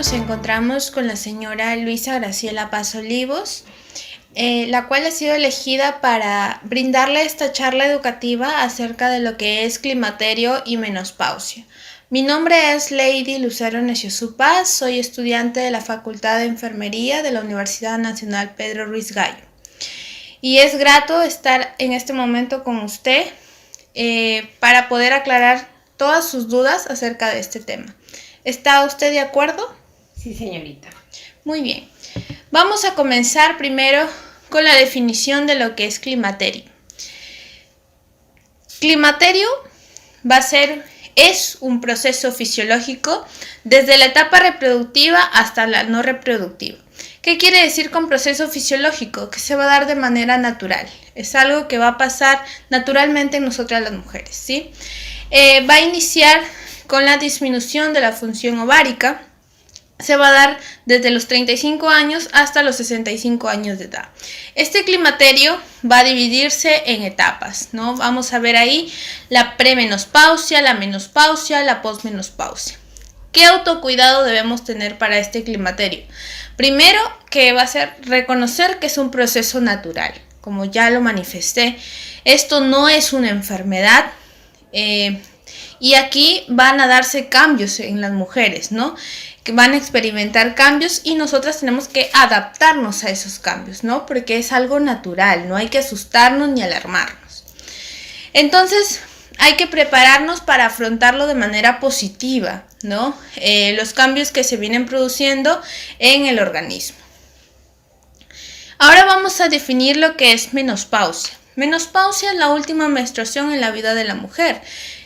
nos encontramos con la señora Luisa Graciela Paz Olivos, la cual ha sido elegida para brindarle esta charla educativa acerca de lo que es climaterio y menopausia. Mi nombre es Lady Lucero Neciosú Paz, soy estudiante de la Facultad de Enfermería de la Universidad Nacional Pedro Ruiz Gallo. Y es grato estar en este momento con usted para poder aclarar todas sus dudas acerca de este tema. ¿Está usted de acuerdo? Sí, señorita. Muy bien. Vamos a comenzar primero con la definición de lo que es climaterio. Climaterio es un proceso fisiológico desde la etapa reproductiva hasta la no reproductiva. ¿Qué quiere decir con proceso fisiológico? Que se va a dar de manera natural. Es algo que va a pasar naturalmente en nosotras las mujeres, ¿sí? Va a iniciar con la disminución de la función ovárica. Se va a dar desde los 35 años hasta los 65 años de edad. Este climaterio va a dividirse en etapas, ¿no? Vamos a ver ahí la premenopausia, la menopausia, la posmenopausia. ¿Qué autocuidado debemos tener para este climaterio? Primero, que va a ser reconocer que es un proceso natural, como ya lo manifesté. Esto no es una enfermedad. Y aquí van a darse cambios en las mujeres, ¿no? Que van a experimentar cambios y nosotras tenemos que adaptarnos a esos cambios, ¿no? Porque es algo natural, no hay que asustarnos ni alarmarnos. Entonces, hay que prepararnos para afrontarlo de manera positiva, ¿no? Los cambios que se vienen produciendo en el organismo. Ahora vamos a definir lo que es menopausia. Menopausia es la última menstruación en la vida de la mujer.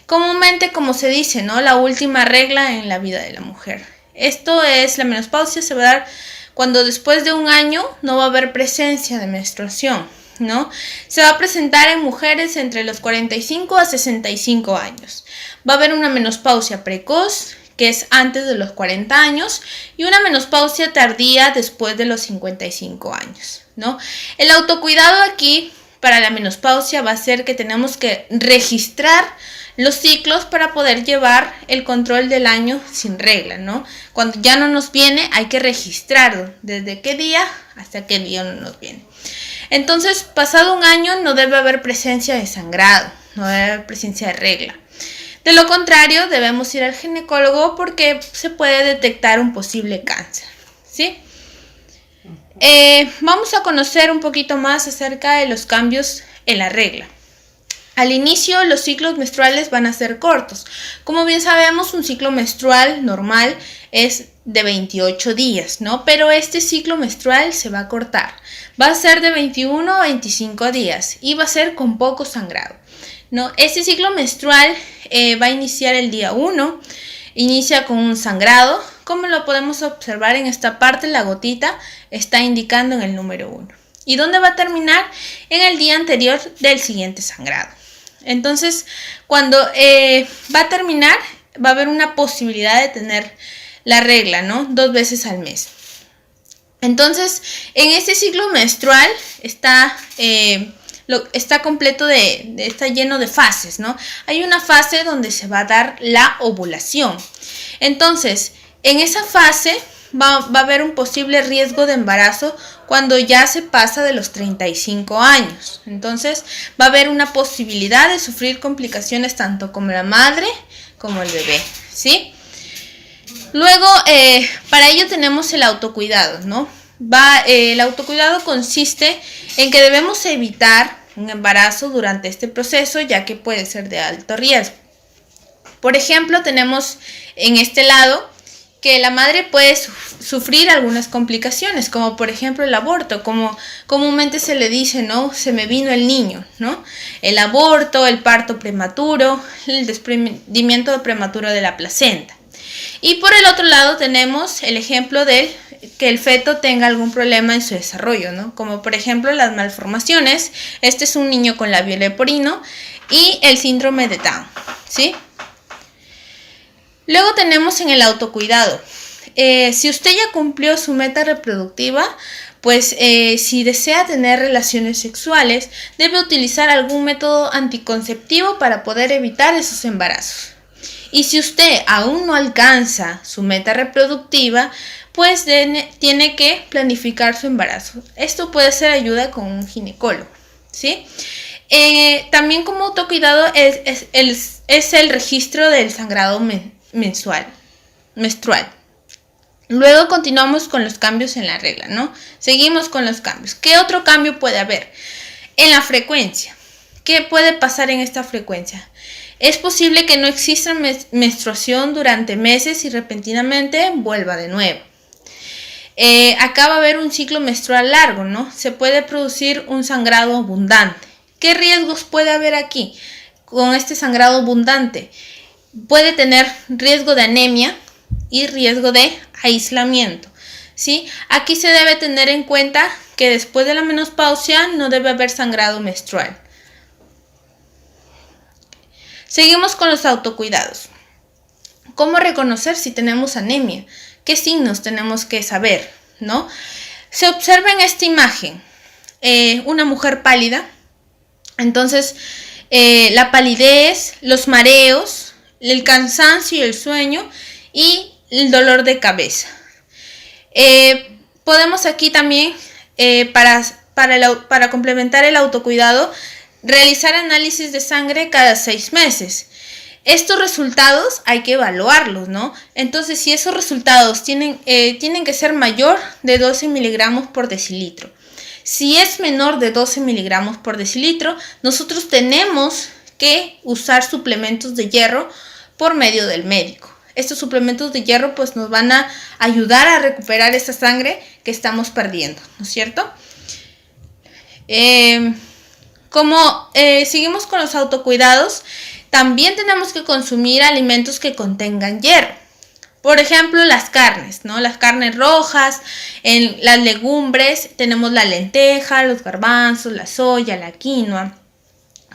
Comúnmente, como se dice, ¿no? La última regla en la vida de la mujer. La menopausia se va a dar cuando después de un año no va a haber presencia de menstruación, ¿no? Se va a presentar en mujeres entre los 45 a 65 años. Va a haber una menopausia precoz, que es antes de los 40 años, y una menopausia tardía después de los 55 años, ¿no? El autocuidado aquí para la menopausia va a ser que tenemos que registrar los ciclos para poder llevar el control del año sin regla, ¿no? Cuando ya no nos viene, hay que registrarlo, desde qué día hasta qué día no nos viene. Entonces, pasado un año no debe haber presencia de sangrado, no debe haber presencia de regla. De lo contrario, debemos ir al ginecólogo porque se puede detectar un posible cáncer, ¿sí? Vamos a conocer un poquito más acerca de los cambios en la regla. Al inicio, los ciclos menstruales van a ser cortos. Como bien sabemos, un ciclo menstrual normal es de 28 días, ¿no? Pero este ciclo menstrual se va a cortar. Va a ser de 21 a 25 días y va a ser con poco sangrado, ¿no? Este ciclo menstrual va a iniciar el día 1. Inicia con un sangrado. Como lo podemos observar en esta parte, la gotita está indicando en el número 1. ¿Y dónde va a terminar? En el día anterior del siguiente sangrado. Entonces, cuando va a terminar, va a haber una posibilidad de tener la regla, ¿no? 2 veces al mes. Entonces, en este ciclo menstrual está completo está lleno de fases, ¿no? Hay una fase donde se va a dar la ovulación. Entonces, en esa fase va a haber un posible riesgo de embarazo cuando ya se pasa de los 35 años. Entonces, va a haber una posibilidad de sufrir complicaciones tanto como la madre como el bebé, ¿sí? Luego, para ello tenemos el autocuidado, ¿no? El autocuidado consiste en que debemos evitar un embarazo durante este proceso, ya que puede ser de alto riesgo. Por ejemplo, tenemos en este lado que la madre puede sufrir algunas complicaciones, como por ejemplo el aborto, como comúnmente se le dice, ¿no? Se me vino el niño, ¿no? El aborto, el parto prematuro, el desprendimiento prematuro de la placenta. Y por el otro lado tenemos el ejemplo de que el feto tenga algún problema en su desarrollo, ¿no? Como por ejemplo las malformaciones. Este es un niño con labio leporino y el síndrome de Down, ¿sí? Luego tenemos en el autocuidado. Si usted ya cumplió su meta reproductiva, pues si desea tener relaciones sexuales, debe utilizar algún método anticonceptivo para poder evitar esos embarazos. Y si usted aún no alcanza su meta reproductiva, pues tiene que planificar su embarazo. Esto puede ser ayuda con un ginecólogo, ¿sí? También como autocuidado es el registro del sangrado menstrual. Luego continuamos con los cambios en la regla, ¿no? Seguimos con los cambios. ¿Qué otro cambio puede haber? En la frecuencia. ¿Qué puede pasar en esta frecuencia? Es posible que no exista menstruación durante meses y repentinamente vuelva de nuevo. Acá va a haber un ciclo menstrual largo, ¿no? Se puede producir un sangrado abundante. ¿Qué riesgos puede haber aquí con este sangrado abundante? Puede tener riesgo de anemia y riesgo de aislamiento, ¿sí? Aquí se debe tener en cuenta que después de la menopausia no debe haber sangrado menstrual. Seguimos con los autocuidados. ¿Cómo reconocer si tenemos anemia? ¿Qué signos tenemos que saber, no? Se observa en esta imagen una mujer pálida. Entonces, la palidez, los mareos, el cansancio y el sueño y el dolor de cabeza. Podemos aquí también, para complementar el autocuidado, realizar análisis de sangre cada 6 meses. Estos resultados hay que evaluarlos, ¿no? Entonces, si esos resultados tienen que ser mayor de 12 miligramos por decilitro. Si es menor de 12 miligramos por decilitro, nosotros tenemos que usar suplementos de hierro por medio del médico. Estos suplementos de hierro pues nos van a ayudar a recuperar esa sangre que estamos perdiendo, ¿no es cierto? Seguimos con los autocuidados, también tenemos que consumir alimentos que contengan hierro. Por ejemplo, las carnes, ¿no? Las carnes rojas, en las legumbres tenemos la lenteja, los garbanzos, la soya, la quinoa.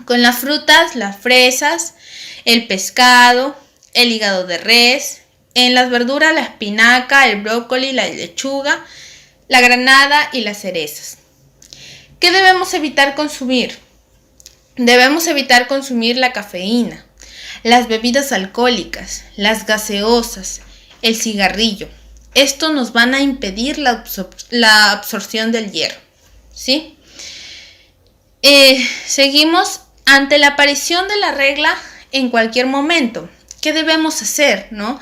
Con las frutas, las fresas, el pescado, el hígado de res. En las verduras, la espinaca, el brócoli, la lechuga, la granada y las cerezas. ¿Qué debemos evitar consumir? Debemos evitar consumir la cafeína, las bebidas alcohólicas, las gaseosas, el cigarrillo. Esto nos van a impedir la absorción del hierro, ¿sí? Seguimos ante la aparición de la regla en cualquier momento. ¿Qué debemos hacer, no?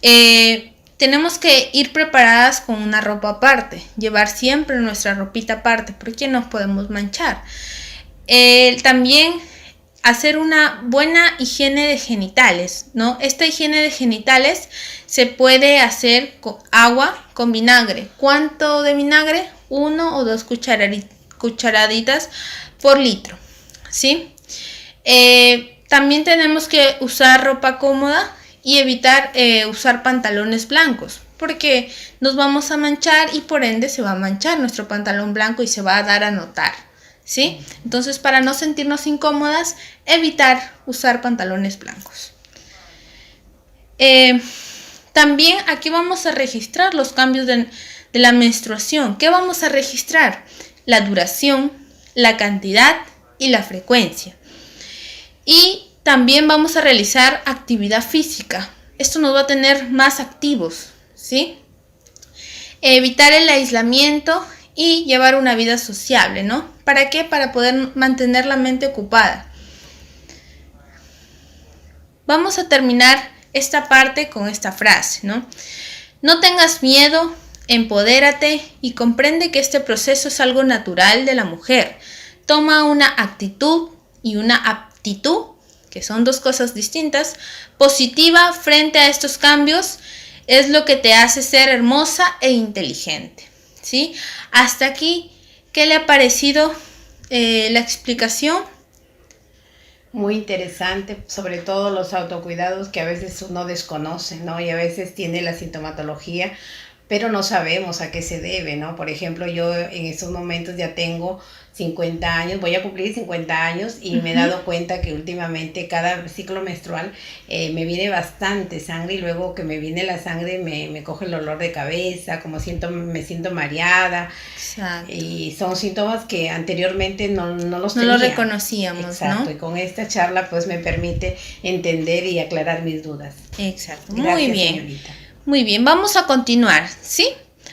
Tenemos que ir preparadas con una ropa aparte, llevar siempre nuestra ropita aparte, porque nos podemos manchar. También hacer una buena higiene de genitales, ¿no? Esta higiene de genitales se puede hacer con agua con vinagre. ¿Cuánto de vinagre? 1 o 2 cucharaditas por litro, ¿sí? También tenemos que usar ropa cómoda y evitar usar pantalones blancos, porque nos vamos a manchar y por ende se va a manchar nuestro pantalón blanco y se va a dar a notar, ¿sí? Entonces, para no sentirnos incómodas, evitar usar pantalones blancos. También aquí vamos a registrar los cambios de la menstruación. ¿Qué vamos a registrar? La duración, la cantidad y la frecuencia. Y también vamos a realizar actividad física. Esto nos va a tener más activos, ¿sí? Evitar el aislamiento y llevar una vida sociable, ¿no? ¿Para qué? Para poder mantener la mente ocupada. Vamos a terminar esta parte con esta frase, ¿no? No tengas miedo, empodérate y comprende que este proceso es algo natural de la mujer. Toma una actitud y una aptitud, que son dos cosas distintas, positiva frente a estos cambios, es lo que te hace ser hermosa e inteligente, ¿sí? Hasta aquí, ¿qué le ha parecido la explicación? Muy interesante, sobre todo los autocuidados que a veces uno desconoce, ¿no? Y a veces tiene la sintomatología, pero no sabemos a qué se debe, ¿no? Por ejemplo, yo en estos momentos ya tengo 50 años, voy a cumplir 50 años y me he dado cuenta que últimamente cada ciclo menstrual me viene bastante sangre y luego que me viene la sangre me coge el dolor de cabeza, me siento mareada. Exacto. Y son síntomas que anteriormente no los No tenía. lo reconocíamos, Exacto, ¿no? y con esta charla pues me permite entender y aclarar mis dudas. Exacto. Gracias, Muy bien. señorita. Muy bien, vamos a continuar, ¿sí?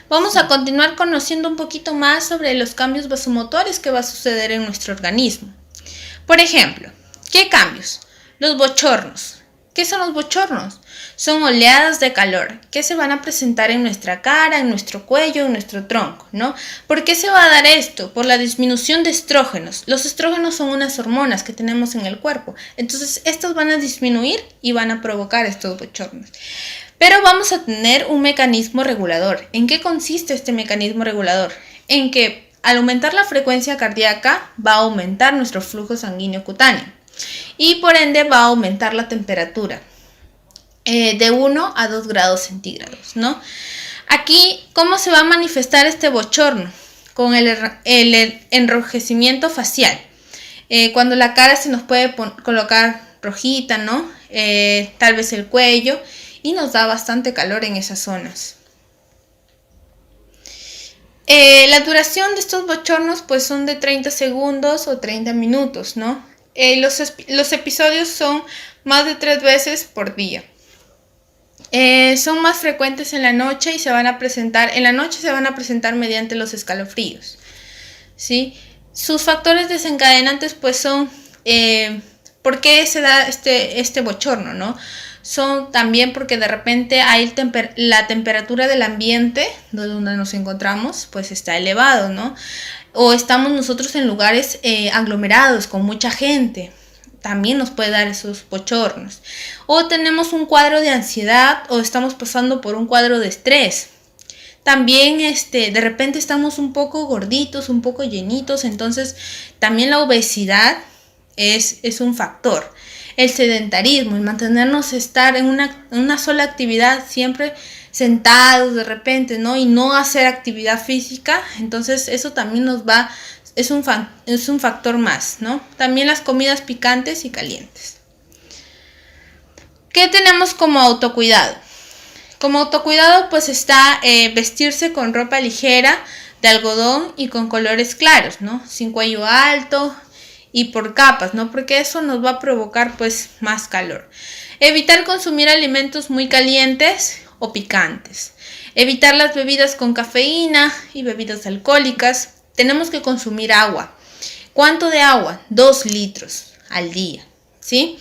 Vamos a continuar conociendo un poquito más sobre los cambios vasomotores que va a suceder en nuestro organismo. Por ejemplo, ¿qué cambios? Los bochornos. ¿Qué son los bochornos? Son oleadas de calor que se van a presentar en nuestra cara, en nuestro cuello, en nuestro tronco, ¿no? ¿Por qué se va a dar esto? Por la disminución de estrógenos. Los estrógenos son unas hormonas que tenemos en el cuerpo. Entonces, estos van a disminuir y van a provocar estos bochornos. Pero vamos a tener un mecanismo regulador. ¿En qué consiste este mecanismo regulador? En que al aumentar la frecuencia cardíaca va a aumentar nuestro flujo sanguíneo cutáneo y por ende va a aumentar la temperatura de 1 a 2 grados centígrados, ¿no? Aquí, ¿cómo se va a manifestar este bochorno? Con el enrojecimiento facial. Cuando la cara se nos puede colocar rojita, ¿no? Tal vez el cuello, y nos da bastante calor en esas zonas. La duración de estos bochornos pues son de 30 segundos o 30 minutos, ¿no? Los episodios son más de 3 veces por día. Son más frecuentes en la noche y en la noche se van a presentar mediante los escalofríos, ¿sí? Sus factores desencadenantes pues son ¿por qué se da este bochorno, no? Son también porque de repente hay la temperatura del ambiente donde nos encontramos pues está elevado, ¿no? O estamos nosotros en lugares aglomerados con mucha gente, también nos puede dar esos bochornos. O tenemos un cuadro de ansiedad o estamos pasando por un cuadro de estrés. También de repente estamos un poco gorditos, un poco llenitos, entonces también la obesidad es un factor. El sedentarismo, el mantenernos estar en una sola actividad, siempre sentados de repente, ¿no? Y no hacer actividad física, entonces eso también es un factor más, ¿no? También las comidas picantes y calientes. ¿Qué tenemos como autocuidado? Como autocuidado pues está vestirse con ropa ligera, de algodón y con colores claros, ¿no? Sin cuello alto y por capas, ¿no? Porque eso nos va a provocar pues más calor. Evitar consumir alimentos muy calientes o picantes. Evitar las bebidas con cafeína y bebidas alcohólicas. Tenemos que consumir agua. ¿Cuánto de agua? 2 litros al día, ¿sí?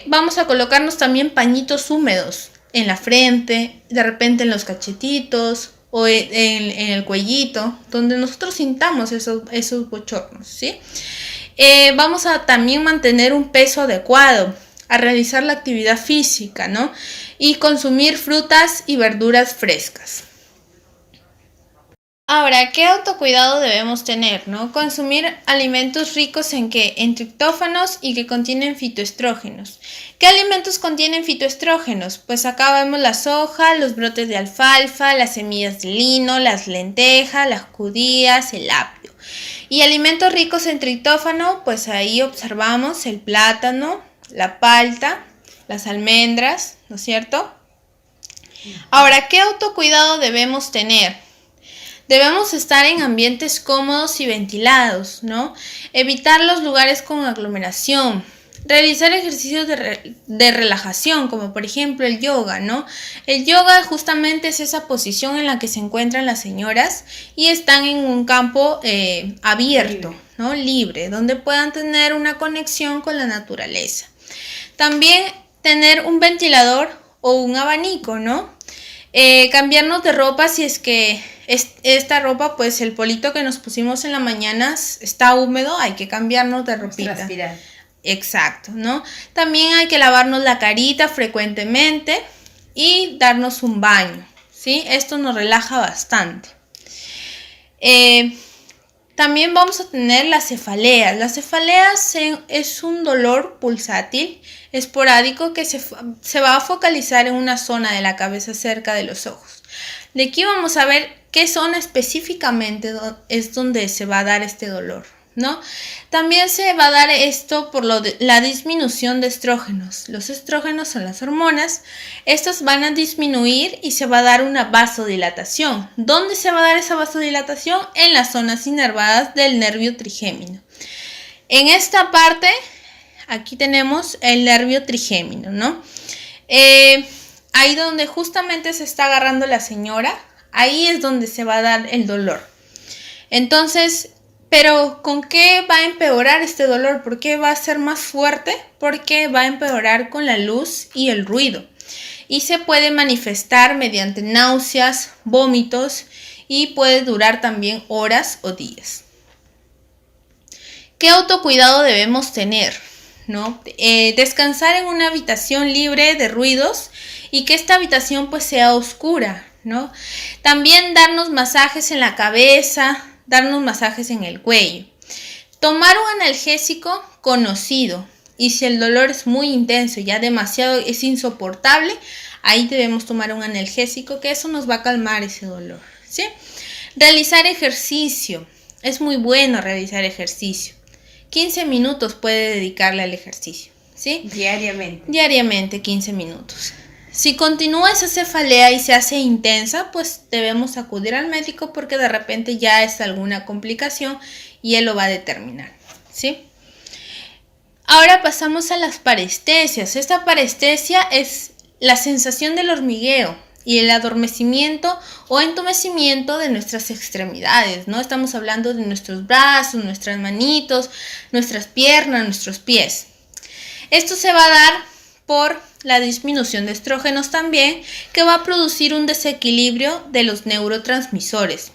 Vamos a colocarnos también pañitos húmedos en la frente, de repente en los cachetitos o en el cuellito, donde nosotros sintamos esos bochornos, ¿sí? Vamos a también mantener un peso adecuado, a realizar la actividad física, ¿no? Y consumir frutas y verduras frescas. Ahora, ¿qué autocuidado debemos tener, no? Consumir alimentos ricos en triptófanos y que contienen fitoestrógenos. ¿Qué alimentos contienen fitoestrógenos? Pues acá vemos la soja, los brotes de alfalfa, las semillas de lino, las lentejas, las judías, el apio. Y alimentos ricos en triptófano, pues ahí observamos el plátano, la palta, las almendras, ¿no es cierto? Ahora, ¿qué autocuidado debemos tener? Debemos estar en ambientes cómodos y ventilados, ¿no? Evitar los lugares con aglomeración. Realizar ejercicios de relajación, como por ejemplo el yoga, ¿no? El yoga justamente es esa posición en la que se encuentran las señoras y están en un campo abierto, ¿no? Libre, donde puedan tener una conexión con la naturaleza. También tener un ventilador o un abanico, ¿no? Cambiarnos de ropa si es que esta ropa, pues el polito que nos pusimos en la mañana está húmedo, hay que cambiarnos de ropita. Transpirar. Exacto, ¿no? También hay que lavarnos la carita frecuentemente y darnos un baño, ¿sí? Esto nos relaja bastante. También vamos a tener las cefaleas. Las cefaleas es un dolor pulsátil, esporádico, que se va a focalizar en una zona de la cabeza cerca de los ojos. De aquí vamos a ver qué zona específicamente es donde se va a dar este dolor, ¿no? También se va a dar esto por la disminución de estrógenos. Los estrógenos son las hormonas. Estos van a disminuir y se va a dar una vasodilatación. ¿Dónde se va a dar esa vasodilatación? En las zonas inervadas del nervio trigémino. En esta parte, aquí tenemos el nervio trigémino, ¿no? Ahí donde justamente se está agarrando la señora, ahí es donde se va a dar el dolor. Entonces, pero ¿con qué va a empeorar este dolor? ¿Por qué va a ser más fuerte? Porque va a empeorar con la luz y el ruido. Y se puede manifestar mediante náuseas, vómitos y puede durar también horas o días. ¿Qué autocuidado debemos tener? ¿No? Descansar en una habitación libre de ruidos y que esta habitación pues sea oscura, ¿no? También darnos masajes en la cabeza, darnos masajes en el cuello. Tomar un analgésico conocido, y si el dolor es muy intenso, ya demasiado es insoportable, ahí debemos tomar un analgésico, que eso nos va a calmar ese dolor, ¿sí? Realizar ejercicio. Es muy bueno realizar ejercicio. 15 minutos puede dedicarle al ejercicio, ¿sí? Diariamente. Diariamente, 15 minutos. Si continúa esa cefalea y se hace intensa, pues debemos acudir al médico porque de repente ya es alguna complicación y él lo va a determinar, ¿sí? Ahora pasamos a las parestesias. Esta parestesia es la sensación del hormigueo y el adormecimiento o entumecimiento de nuestras extremidades, ¿no? Estamos hablando de nuestros brazos, nuestras manitos, nuestras piernas, nuestros pies. Esto se va a dar por la disminución de estrógenos también, que va a producir un desequilibrio de los neurotransmisores.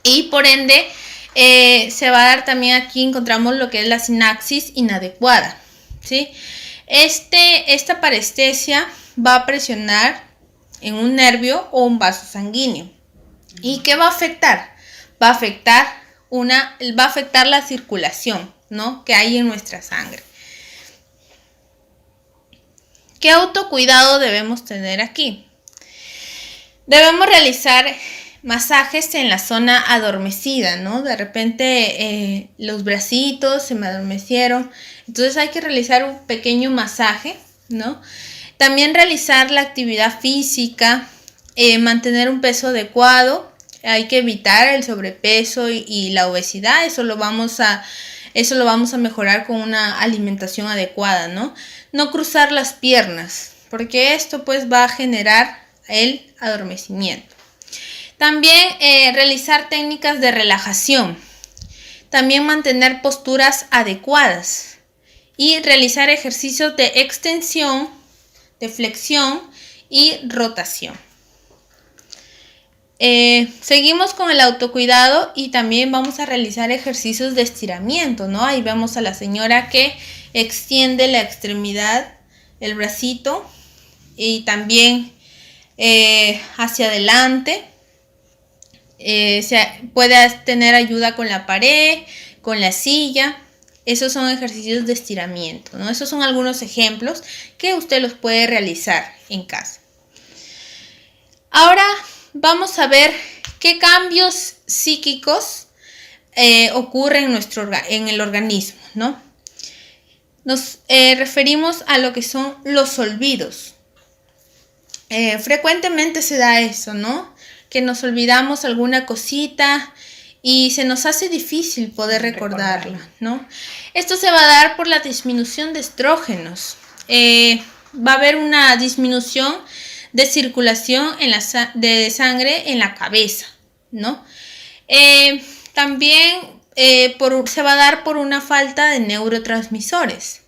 Y por ende, se va a dar también, aquí encontramos lo que es la sinapsis inadecuada, ¿sí? Esta parestesia va a presionar en un nervio o un vaso sanguíneo. ¿Y qué va a afectar? Va a afectar la circulación, ¿no?, que hay en nuestra sangre. ¿Qué autocuidado debemos tener aquí? Debemos realizar masajes en la zona adormecida, ¿no? De repente los bracitos se me adormecieron, entonces hay que realizar un pequeño masaje, ¿no? También realizar la actividad física, mantener un peso adecuado. Hay que evitar el sobrepeso y la obesidad. Eso lo vamos a mejorar con una alimentación adecuada, ¿no? No cruzar las piernas, porque esto pues va a generar el adormecimiento. También realizar técnicas de relajación. También mantener posturas adecuadas y realizar ejercicios de extensión, de flexión y rotación. Seguimos con el autocuidado y también vamos a realizar ejercicios de estiramiento, ¿no? Ahí vemos a la señora que extiende la extremidad, el bracito, y también hacia adelante. Puede tener ayuda con la pared, con la silla. Esos son ejercicios de estiramiento, ¿no? Esos son algunos ejemplos que usted los puede realizar en casa. Ahora vamos a ver qué cambios psíquicos ocurren en el organismo, ¿no? Nos referimos a lo que son los olvidos. Frecuentemente se da eso, ¿no? Que nos olvidamos alguna cosita y se nos hace difícil poder recordarla, ¿no? Esto se va a dar por la disminución de estrógenos. Va a haber una disminución de circulación de sangre en la cabeza, ¿no? También se va a dar por una falta de neurotransmisores.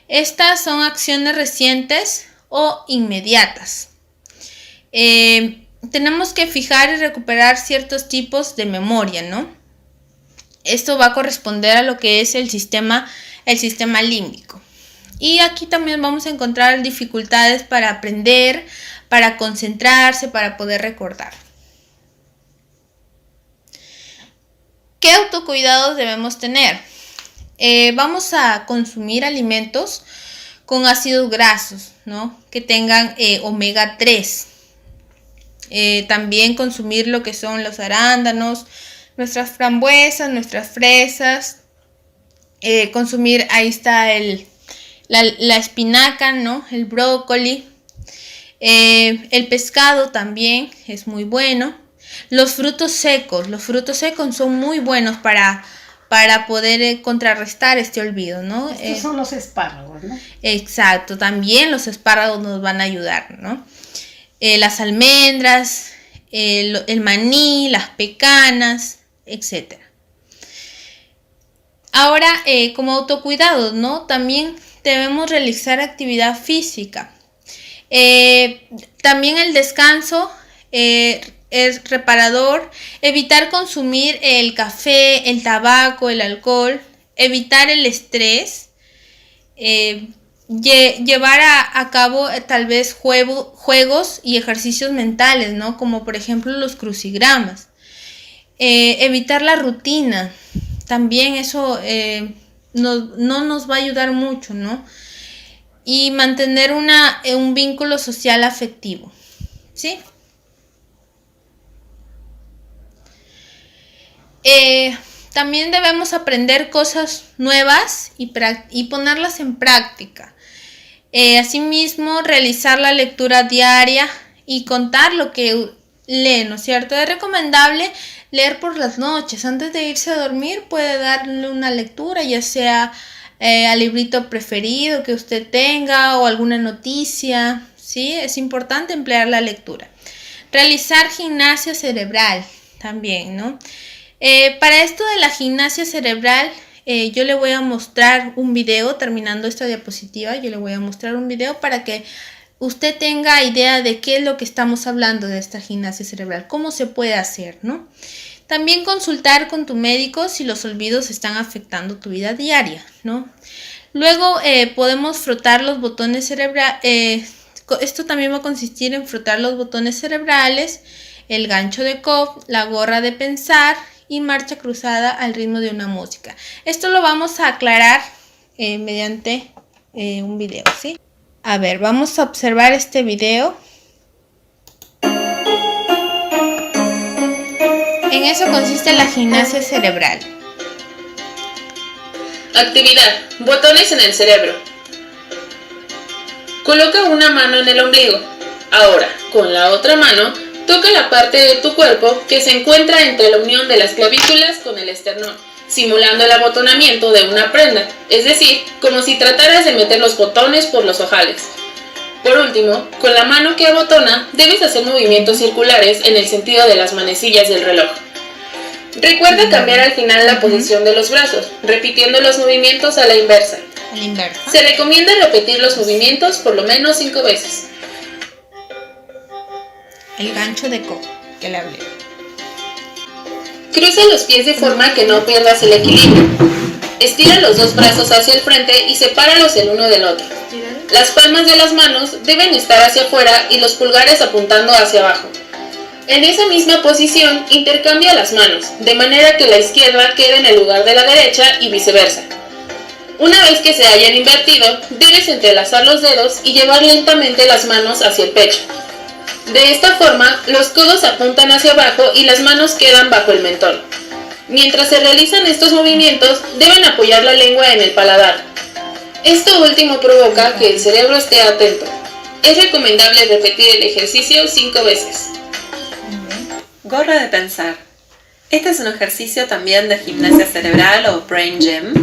Estas son acciones recientes o inmediatas. Tenemos que fijar y recuperar ciertos tipos de memoria, ¿no? Esto va a corresponder a lo que es el sistema límbico. Y aquí también vamos a encontrar dificultades para aprender, para concentrarse, para poder recordar. ¿Qué autocuidados debemos tener? Vamos a consumir alimentos con ácidos grasos, ¿no? Que tengan omega 3. También consumir lo que son los arándanos, nuestras frambuesas, nuestras fresas. Consumir, ahí está la espinaca, ¿no? El brócoli. El pescado también es muy bueno. Los frutos secos son muy buenos para poder contrarrestar este olvido, ¿no? Estos son los espárragos, ¿no? Exacto, también los espárragos nos van a ayudar, ¿no? Las almendras, el maní, las pecanas, etc. Ahora, como autocuidado, ¿no? También debemos realizar actividad física. También el descanso es reparador. Evitar consumir el café, el tabaco, el alcohol. Evitar el estrés. Llevar a cabo tal vez juegos y ejercicios mentales, ¿no? Como por ejemplo los crucigramas. Evitar la rutina. También eso no nos va a ayudar mucho, ¿no? Y mantener un vínculo social afectivo, ¿sí? También debemos aprender cosas nuevas y ponerlas en práctica. Asimismo, realizar la lectura diaria y contar lo que lee, ¿no es cierto? Es recomendable leer por las noches. Antes de irse a dormir puede darle una lectura, ya sea al librito preferido que usted tenga o alguna noticia, ¿sí? Es importante emplear la lectura. Realizar gimnasia cerebral también, ¿no? Para esto de la gimnasia cerebral, yo le voy a mostrar un video, terminando esta diapositiva, yo le voy a mostrar un video para que usted tenga idea de qué es lo que estamos hablando de esta gimnasia cerebral, cómo se puede hacer, ¿no? También consultar con tu médico si los olvidos están afectando tu vida diaria, ¿no? Luego podemos frotar los botones cerebrales. Esto también va a consistir en frotar los botones cerebrales, el gancho de Cobb, la gorra de pensar y marcha cruzada al ritmo de una música. Esto lo vamos a aclarar mediante un video, ¿sí? A ver, vamos a observar este video. En eso consiste la gimnasia cerebral. Actividad. Botones en el cerebro. Coloca una mano en el ombligo. Ahora, con la otra mano, toca la parte de tu cuerpo que se encuentra entre la unión de las clavículas con el esternón, simulando el abotonamiento de una prenda, es decir, como si trataras de meter los botones por los ojales. Por último, con la mano que abotona, debes hacer movimientos circulares en el sentido de las manecillas del reloj. Recuerda cambiar al final la posición de los brazos, repitiendo los movimientos a la inversa. Se recomienda repetir los movimientos por lo menos 5 veces. El gancho de Cobb, que le hablé. Cruza los pies de forma que no pierdas el equilibrio. Estira los dos brazos hacia el frente y sepáralos el uno del otro. Las palmas de las manos deben estar hacia afuera y los pulgares apuntando hacia abajo. En esa misma posición, intercambia las manos, de manera que la izquierda quede en el lugar de la derecha y viceversa. Una vez que se hayan invertido, debes entrelazar los dedos y llevar lentamente las manos hacia el pecho. De esta forma, los codos apuntan hacia abajo y las manos quedan bajo el mentón. Mientras se realizan estos movimientos, deben apoyar la lengua en el paladar. Esto último provoca que el cerebro esté atento. Es recomendable repetir el ejercicio 5 veces. Gorra de pensar. Este es un ejercicio también de gimnasia cerebral o brain gym.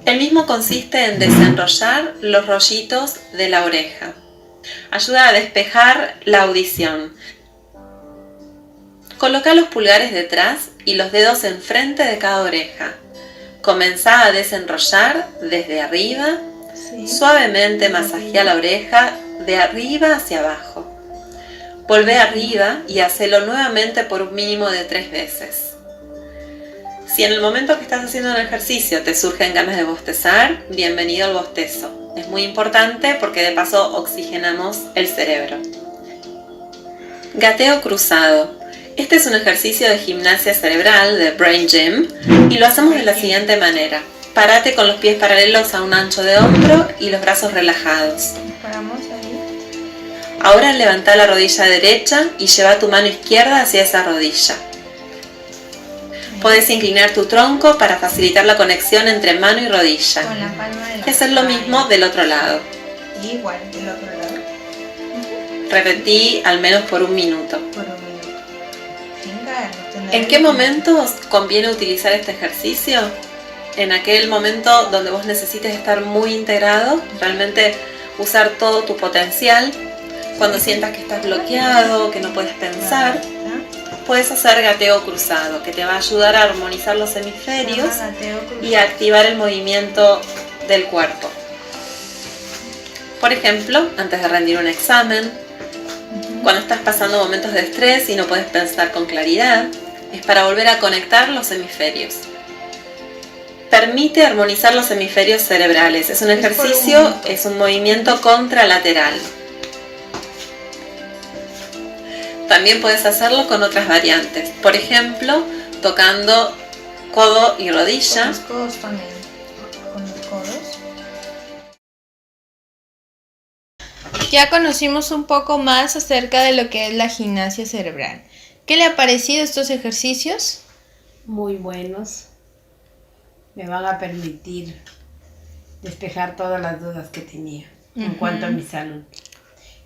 El mismo consiste en desenrollar los rollitos de la oreja. Ayuda a despejar la audición. Coloca los pulgares detrás y los dedos enfrente de cada oreja. Comenzá a desenrollar desde arriba. Suavemente masajea la oreja de arriba hacia abajo. Volvé arriba y hacelo nuevamente por un mínimo de 3 veces. Si en el momento que estás haciendo un ejercicio te surgen ganas de bostezar, bienvenido al bostezo. Es muy importante porque de paso oxigenamos el cerebro. Gateo cruzado. Este es un ejercicio de gimnasia cerebral, de Brain Gym, y lo hacemos de la siguiente manera. Párate con los pies paralelos a un ancho de hombro y los brazos relajados. Paramos ahí. Ahora levanta la rodilla derecha y lleva tu mano izquierda hacia esa rodilla. Puedes inclinar tu tronco para facilitar la conexión entre mano y rodilla. Con la palma de la Y hacer lo mismo del otro lado. Igual del otro lado. Repetí al menos por 1 minuto. Por 1 minuto. Sin caernos, tener ¿En qué momentos conviene utilizar este ejercicio? En aquel momento donde vos necesites estar muy integrado, realmente usar todo tu potencial. Cuando sientas que estás bloqueado, que no puedes pensar, puedes hacer gateo cruzado, que te va a ayudar a armonizar los hemisferios y a activar el movimiento del cuerpo. Por ejemplo, antes de rendir un examen, cuando estás pasando momentos de estrés y no puedes pensar con claridad, es para volver a conectar los hemisferios. Permite armonizar los hemisferios cerebrales. Es un ejercicio, es un movimiento contralateral. También puedes hacerlo con otras variantes. Por ejemplo, tocando codo y rodilla. Con los codos también. Con los codos. Ya conocimos un poco más acerca de lo que es la gimnasia cerebral. ¿Qué le ha parecido estos ejercicios? Muy buenos. Me van a permitir despejar todas las dudas que tenía en cuanto a mi salud.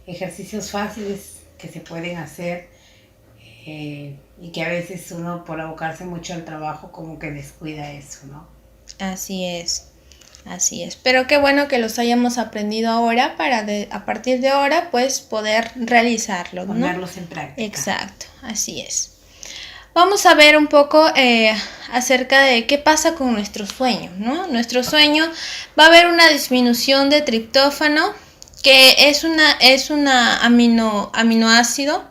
Ejercicios fáciles que se pueden hacer y que a veces uno, por abocarse mucho al trabajo, como que descuida eso, ¿no? Así es. Pero qué bueno que los hayamos aprendido ahora para a partir de ahora pues poder realizarlos, ¿no? Ponerlos en práctica. Exacto, así es. Vamos a ver un poco acerca de qué pasa con nuestro sueño, ¿no? Nuestro sueño va a haber una disminución de triptófano, que es una aminoácido,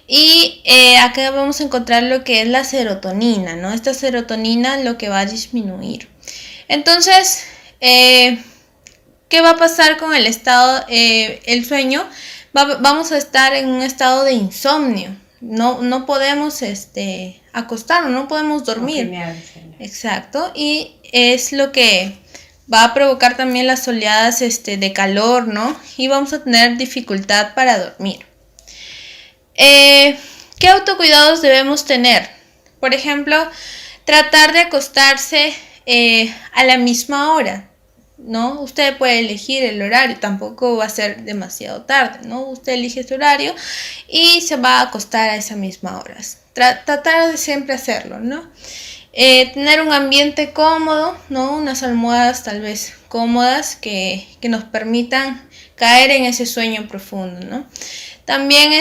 y acá vamos a encontrar lo que es la serotonina, ¿no? Esta serotonina lo que va a disminuir. Entonces, ¿qué va a pasar con el estado, el sueño? Vamos a estar en un estado de insomnio. No podemos acostarnos, no podemos dormir. Exacto, y es lo que va a provocar también las oleadas de calor, ¿no? Y vamos a tener dificultad para dormir. ¿Qué autocuidados debemos tener? Por ejemplo, tratar de acostarse a la misma hora, ¿no? Usted puede elegir el horario, tampoco va a ser demasiado tarde, ¿no? Usted elige su horario y se va a acostar a esa misma hora. Tratar de siempre hacerlo, ¿no? Tener un ambiente cómodo, ¿no? Unas almohadas tal vez cómodas que nos permitan caer en ese sueño profundo, ¿no? También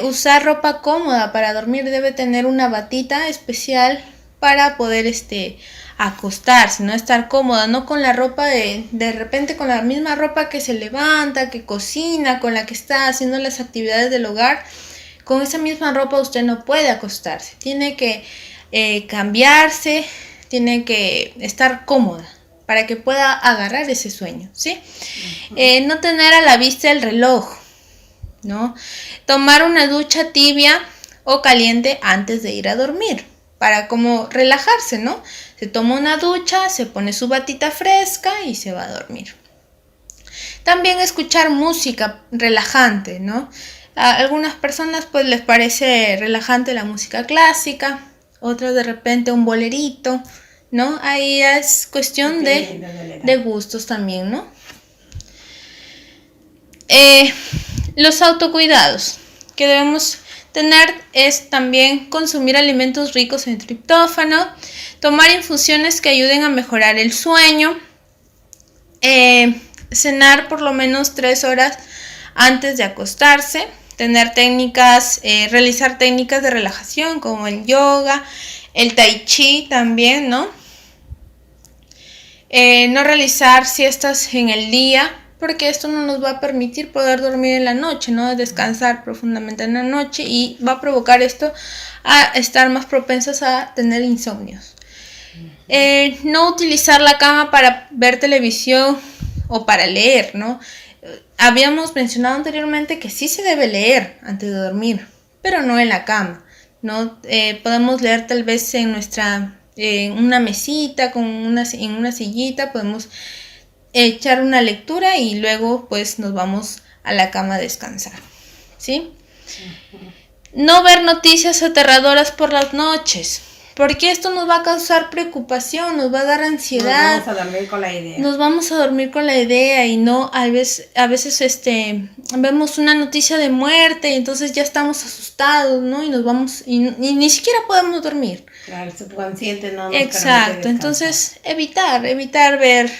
usar ropa cómoda para dormir. Debe tener una batita especial para poder acostarse, no estar cómoda, no con la ropa de repente con la misma ropa que se levanta, que cocina, con la que está haciendo las actividades del hogar. Con esa misma ropa usted no puede acostarse, tiene que cambiarse, tiene que estar cómoda para que pueda agarrar ese sueño, ¿sí? No tener a la vista el reloj, ¿no? Tomar una ducha tibia o caliente antes de ir a dormir, para como relajarse, ¿no? Se toma una ducha, se pone su batita fresca y se va a dormir. También escuchar música relajante, ¿no? A algunas personas pues les parece relajante la música clásica, otras de repente un bolerito, ¿no? Ahí es cuestión de gustos también, ¿no? Los autocuidados que debemos tener es también consumir alimentos ricos en triptófano, tomar infusiones que ayuden a mejorar el sueño, cenar por lo menos 3 horas antes de acostarse, realizar técnicas de relajación como el yoga, el tai chi también, ¿no? No realizar siestas en el día, porque esto no nos va a permitir poder dormir en la noche, ¿no? Descansar profundamente en la noche, y va a provocar esto a estar más propensas a tener insomnios. No utilizar la cama para ver televisión o para leer, ¿no? Habíamos mencionado anteriormente que sí se debe leer antes de dormir, pero no en la cama. ¿no? Podemos leer tal vez en una mesita, en una sillita, podemos echar una lectura y luego pues nos vamos a la cama a descansar, ¿sí? No ver noticias aterradoras por las noches, porque esto nos va a causar preocupación, nos va a dar ansiedad. Nos vamos a dormir con la idea. Nos vamos a dormir con la idea y no, a veces vemos una noticia de muerte y entonces ya estamos asustados, ¿no? Y nos vamos, y ni siquiera podemos dormir. Claro, el subconsciente no nos permite Exacto, descansar. entonces evitar ver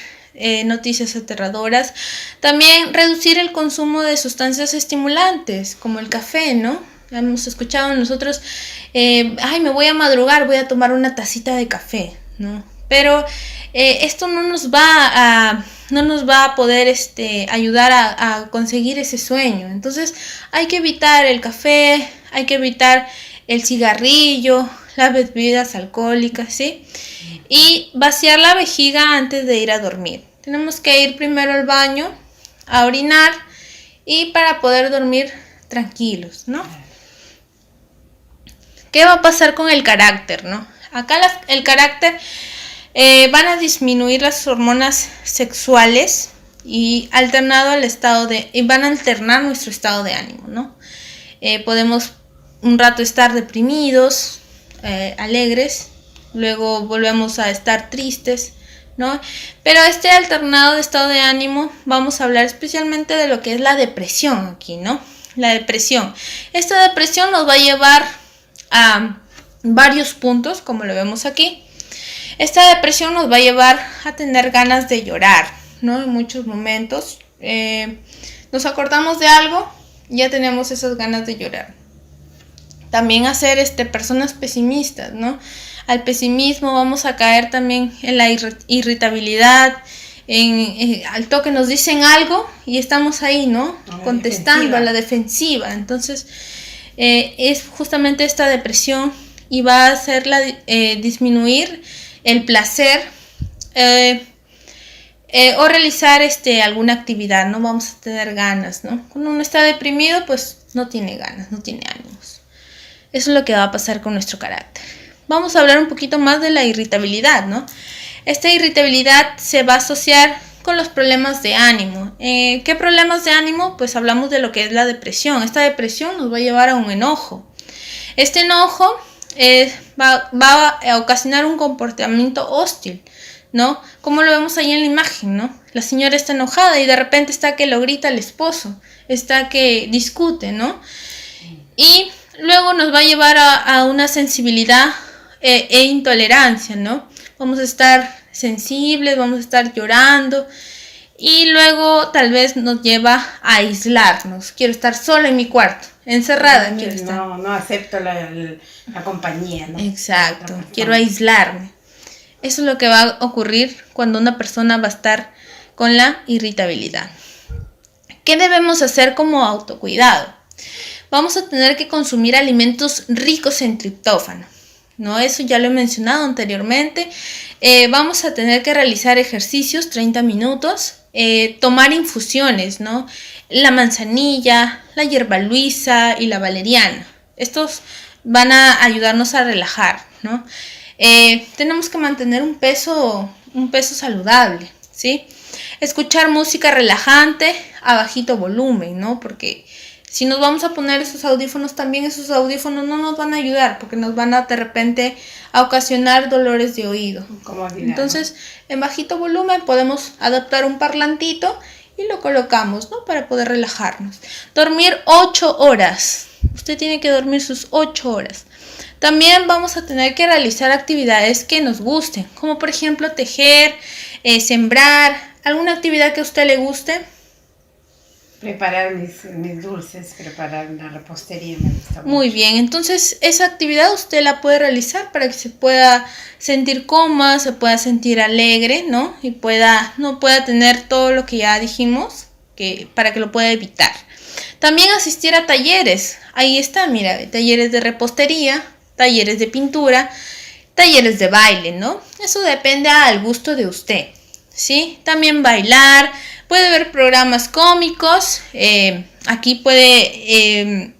noticias aterradoras. También reducir el consumo de sustancias estimulantes, como el café, ¿no? Hemos escuchado nosotros, me voy a madrugar, voy a tomar una tacita de café, ¿no? Pero esto no nos va a poder ayudar a conseguir ese sueño. Entonces hay que evitar el café, hay que evitar el cigarrillo, las bebidas alcohólicas, ¿sí? Y vaciar la vejiga antes de ir a dormir. Tenemos que ir primero al baño, a orinar y para poder dormir tranquilos, ¿no? ¿Qué va a pasar con el carácter, no? Acá el carácter van a disminuir las hormonas sexuales y van a alternar nuestro estado de ánimo, ¿no? Podemos un rato estar deprimidos, alegres, luego volvemos a estar tristes, ¿no? Pero este alternado de estado de ánimo, vamos a hablar especialmente de lo que es la depresión aquí, ¿no? La depresión. Esta depresión nos va a llevar a varios puntos, como lo vemos aquí. Esta depresión nos va a llevar a tener ganas de llorar, ¿no? En muchos momentos nos acordamos de algo y ya tenemos esas ganas de llorar. También a ser personas pesimistas, ¿no? Al pesimismo vamos a caer también en la irritabilidad, al toque nos dicen algo y estamos ahí, ¿no? Contestando a la defensiva. Entonces es justamente esta depresión y va a hacerla disminuir el placer o realizar alguna actividad. No vamos a tener ganas, ¿no? Cuando uno está deprimido, pues no tiene ganas, no tiene ánimos. Eso es lo que va a pasar con nuestro carácter. Vamos a hablar un poquito más de la irritabilidad, ¿no? Esta irritabilidad se va a asociar con los problemas de ánimo. ¿Qué problemas de ánimo? Pues hablamos de lo que es la depresión. Esta depresión nos va a llevar a un enojo. Este enojo va a ocasionar un comportamiento hostil, ¿no? Como lo vemos ahí en la imagen, ¿no? La señora está enojada y de repente está que lo grita al esposo, está que discute, ¿no? Y luego nos va a llevar a una sensibilidad e intolerancia, ¿no? Vamos a estar sensibles, vamos a estar llorando y luego tal vez nos lleva a aislarnos. Quiero estar sola en mi cuarto, encerrada. No acepto la compañía, ¿no? Exacto, quiero aislarme. Eso es lo que va a ocurrir cuando una persona va a estar con la irritabilidad. ¿Qué debemos hacer como autocuidado? Vamos a tener que consumir alimentos ricos en triptófano, ¿no? Eso ya lo he mencionado anteriormente. Vamos a tener que realizar ejercicios 30 minutos, tomar infusiones, ¿no? La manzanilla, la hierbaluisa y la valeriana. Estos van a ayudarnos a relajar, ¿no? Tenemos que mantener un peso saludable, ¿sí? Escuchar música relajante a bajito volumen, ¿no? Porque si nos vamos a poner esos audífonos, también esos audífonos no nos van a ayudar porque nos van a de repente a ocasionar dolores de oído. Entonces, en bajito volumen podemos adaptar un parlantito y lo colocamos, ¿no? Para poder relajarnos. Dormir 8 horas. Usted tiene que dormir sus 8 horas. También vamos a tener que realizar actividades que nos gusten, como por ejemplo tejer, sembrar, alguna actividad que a usted le guste. Preparar mis dulces, preparar una repostería me gusta mucho. Muy bien, entonces esa actividad usted la puede realizar para que se pueda sentir cómoda, se pueda sentir alegre, ¿no? Y no pueda tener todo lo que ya dijimos, para que lo pueda evitar. También asistir a talleres, ahí está, mira, talleres de repostería, talleres de pintura, talleres de baile, ¿no? Eso depende al gusto de usted, ¿sí? También bailar. Puede ver programas cómicos, aquí puede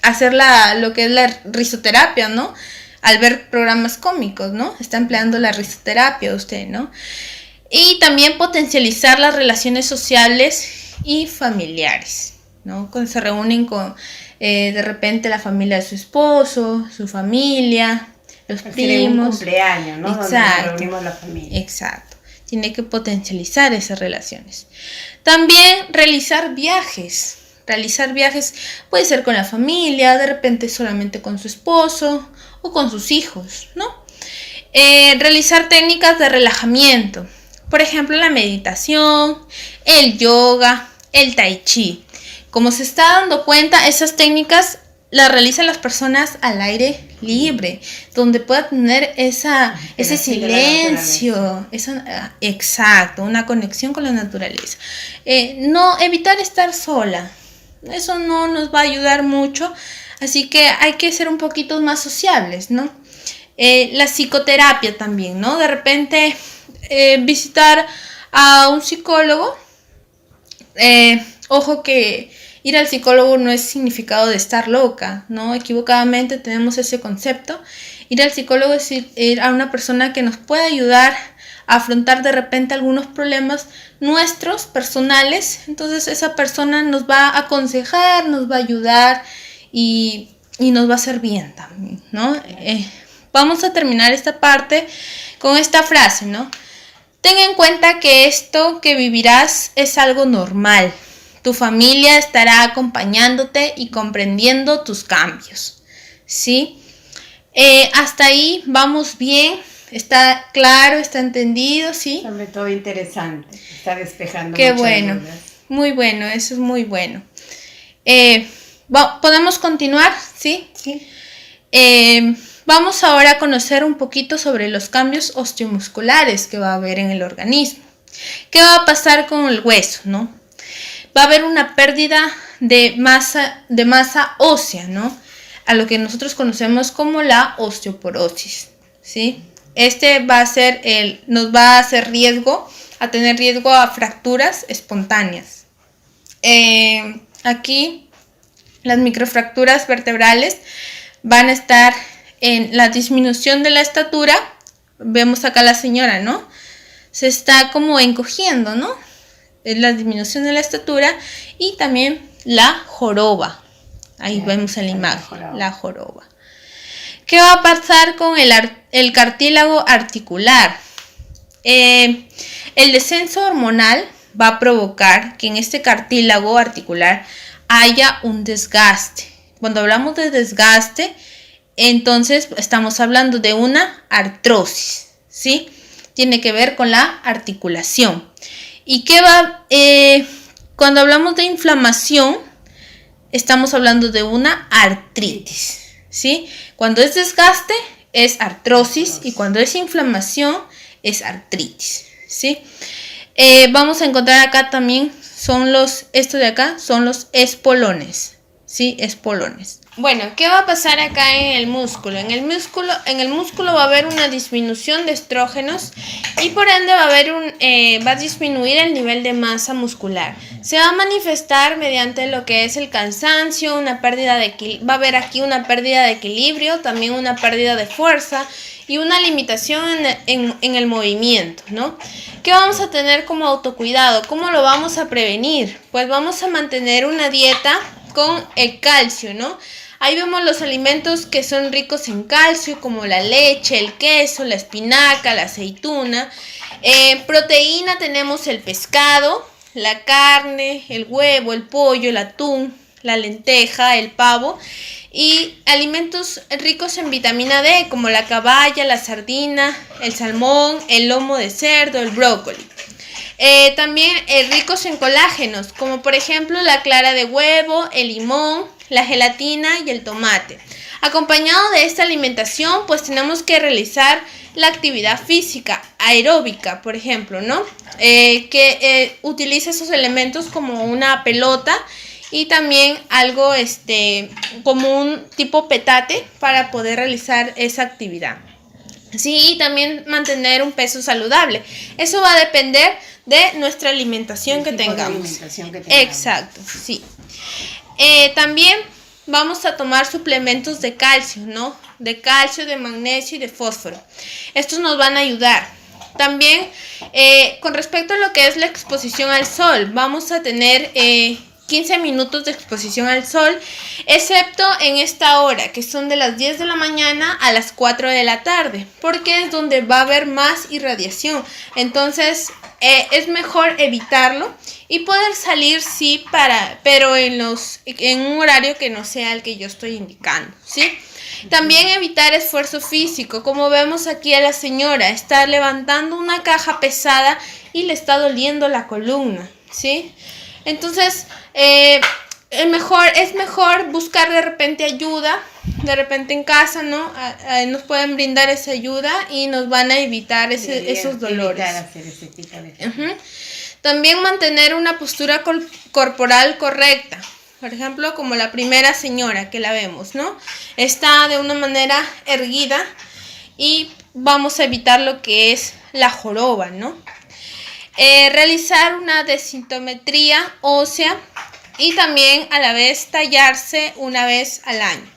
hacer lo que es la risoterapia, ¿no? Al ver programas cómicos, ¿no? Está empleando la risoterapia usted, ¿no? Y también potencializar las relaciones sociales y familiares, ¿no? Cuando se reúnen con, de repente, la familia de su esposo, su familia, los primos. Un cumpleaños, ¿no? Exacto. Donde nos reunimos la familia. Exacto. Tiene que potencializar esas relaciones. También realizar viajes. Realizar viajes puede ser con la familia, de repente solamente con su esposo o con sus hijos, ¿no? Realizar técnicas de relajamiento. Por ejemplo, la meditación, el yoga, el tai chi. Como se está dando cuenta, esas técnicas las realizan las personas al aire libre, donde pueda tener ese silencio, exacto, una conexión con la naturaleza. No evitar estar sola, eso no nos va a ayudar mucho, así que hay que ser un poquito más sociables, ¿no? La psicoterapia también, ¿no? De repente visitar a un psicólogo, ojo que ir al psicólogo no es significado de estar loca, ¿no? Equivocadamente tenemos ese concepto. Ir al psicólogo es ir a una persona que nos pueda ayudar a afrontar de repente algunos problemas nuestros, personales. Entonces esa persona nos va a aconsejar, nos va a ayudar y nos va a hacer bien también, ¿no? Vamos a terminar esta parte con esta frase, ¿no? Ten en cuenta que esto que vivirás es algo normal. Tu familia estará acompañándote y comprendiendo tus cambios, ¿sí? Hasta ahí vamos bien, está claro, está entendido, ¿sí? Sobre todo interesante, está despejando. Qué bueno, dudas. Muy bueno, eso es muy bueno. ¿Podemos continuar? ¿Sí? Sí. Vamos ahora a conocer un poquito sobre los cambios osteomusculares que va a haber en el organismo. ¿Qué va a pasar con el hueso, no? Va a haber una pérdida de masa ósea, ¿no? A lo que nosotros conocemos como la osteoporosis, ¿sí? Nos va a hacer tener riesgo a fracturas espontáneas. Aquí las microfracturas vertebrales van a estar en la disminución de la estatura. Vemos acá a la señora, ¿no? Se está como encogiendo, ¿no? Es la disminución de la estatura y también la joroba. Ahí vemos en la imagen, la joroba. ¿Qué va a pasar con el cartílago articular? El descenso hormonal va a provocar que en este cartílago articular haya un desgaste. Cuando hablamos de desgaste, entonces estamos hablando de una artrosis, ¿sí? Tiene que ver con la articulación. ¿Y cuando hablamos de inflamación, estamos hablando de una artritis, ¿sí? Cuando es desgaste es artrosis y cuando es inflamación es artritis, ¿sí? Vamos a encontrar acá también, estos de acá son los espolones, ¿sí? Espolones. Bueno, ¿qué va a pasar acá en el músculo? En el músculo va a haber una disminución de estrógenos y por ende va a disminuir el nivel de masa muscular. Se va a manifestar mediante lo que es el cansancio, va a haber aquí una pérdida de equilibrio, también una pérdida de fuerza y una limitación en el movimiento, ¿no? ¿Qué vamos a tener como autocuidado? ¿Cómo lo vamos a prevenir? Pues vamos a mantener una dieta con el calcio, ¿no? Ahí vemos los alimentos que son ricos en calcio, como la leche, el queso, la espinaca, la aceituna. Proteína tenemos el pescado, la carne, el huevo, el pollo, el atún, la lenteja, el pavo. Y alimentos ricos en vitamina D, como la caballa, la sardina, el salmón, el lomo de cerdo, el brócoli. También ricos en colágenos, como por ejemplo la clara de huevo, el limón, la gelatina y el tomate. Acompañado de esta alimentación, pues tenemos que realizar la actividad física aeróbica, por ejemplo, ¿no? Que utiliza esos elementos como una pelota y también algo como un tipo petate para poder realizar esa actividad. Sí, y también mantener un peso saludable. Eso va a depender de nuestra alimentación que tengamos. Exacto, sí. También vamos a tomar suplementos de calcio, ¿no? De calcio, de magnesio y de fósforo. Estos nos van a ayudar. También, con respecto a lo que es la exposición al sol, vamos a tener 15 minutos de exposición al sol, excepto en esta hora, que son de las 10 de la mañana a las 4 de la tarde, porque es donde va a haber más irradiación. Entonces, es mejor evitarlo y poder salir, sí, pero en un horario que no sea el que yo estoy indicando, ¿sí? También evitar esfuerzo físico, como vemos aquí a la señora, está levantando una caja pesada y le está doliendo la columna, ¿sí? Entonces, es mejor buscar de repente ayuda, de repente en casa, ¿no? Nos pueden brindar esa ayuda y nos van a evitar esos dolores. Evitar hacer ese tipo de... También mantener una postura corporal correcta. Por ejemplo, como la primera señora que la vemos, ¿no? Está de una manera erguida y vamos a evitar lo que es la joroba, ¿no? Realizar una densitometría ósea y también a la vez tallarse una vez al año.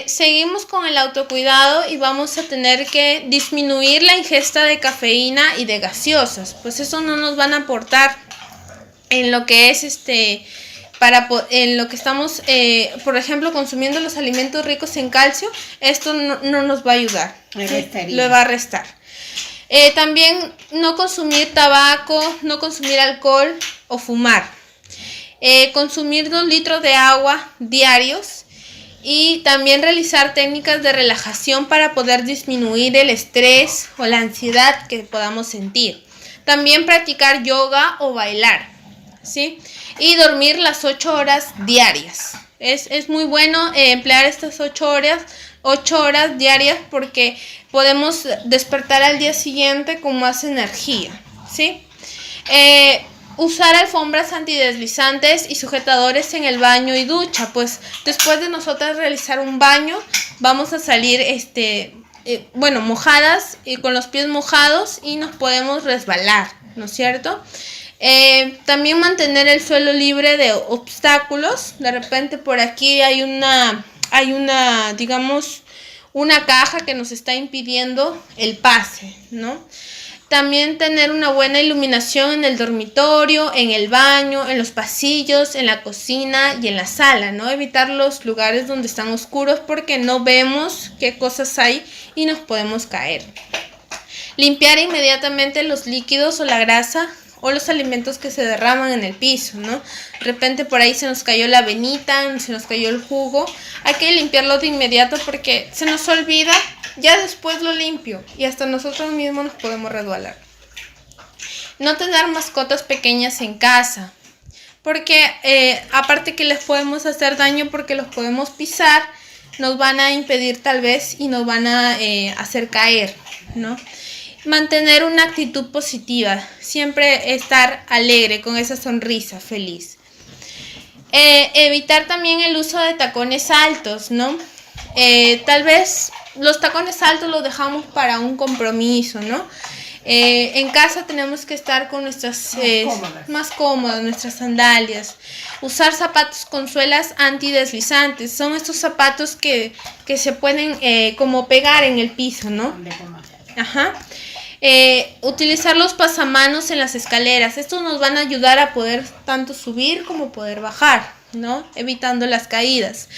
Seguimos con el autocuidado y vamos a tener que disminuir la ingesta de cafeína y de gaseosas, pues eso no nos van a aportar en lo que es en lo que estamos, por ejemplo, consumiendo los alimentos ricos en calcio. Esto no nos va a ayudar, lo va a restar. También no consumir tabaco, no consumir alcohol o fumar. Consumir 2 litros de agua diarios y también realizar técnicas de relajación para poder disminuir el estrés o la ansiedad que podamos sentir. También practicar yoga o bailar, ¿sí? Y dormir las 8 horas diarias. Es muy bueno emplear estas 8 horas diarias porque podemos despertar al día siguiente con más energía, ¿sí? Usar alfombras antideslizantes y sujetadores en el baño y ducha, pues después de nosotras realizar un baño vamos a salir mojadas y con los pies mojados y nos podemos resbalar, ¿no es cierto? También mantener el suelo libre de obstáculos. De repente por aquí hay una digamos, una caja que nos está impidiendo el pase, ¿no? También tener una buena iluminación en el dormitorio, en el baño, en los pasillos, en la cocina y en la sala, ¿no? Evitar los lugares donde están oscuros porque no vemos qué cosas hay y nos podemos caer. Limpiar inmediatamente los líquidos o la grasa o los alimentos que se derraman en el piso, ¿no? De repente por ahí se nos cayó la avenita, se nos cayó el jugo. Hay que limpiarlo de inmediato porque se nos olvida, ya después lo limpio y hasta nosotros mismos nos podemos resbalar. No tener mascotas pequeñas en casa, porque aparte que les podemos hacer daño porque los podemos pisar, nos van a impedir tal vez y nos van a hacer caer, ¿no? Mantener una actitud positiva, siempre estar alegre, con esa sonrisa feliz. Evitar también el uso de tacones altos, ¿no? Tal vez los tacones altos los dejamos para un compromiso, ¿no? En casa tenemos que estar con nuestras más cómodas, nuestras sandalias. Usar zapatos con suelas antideslizantes. Son estos zapatos que se pueden como pegar en el piso, ¿no? Ajá. Utilizar los pasamanos en las escaleras. Estos nos van a ayudar a poder tanto subir como poder bajar, ¿no? Evitando las caídas.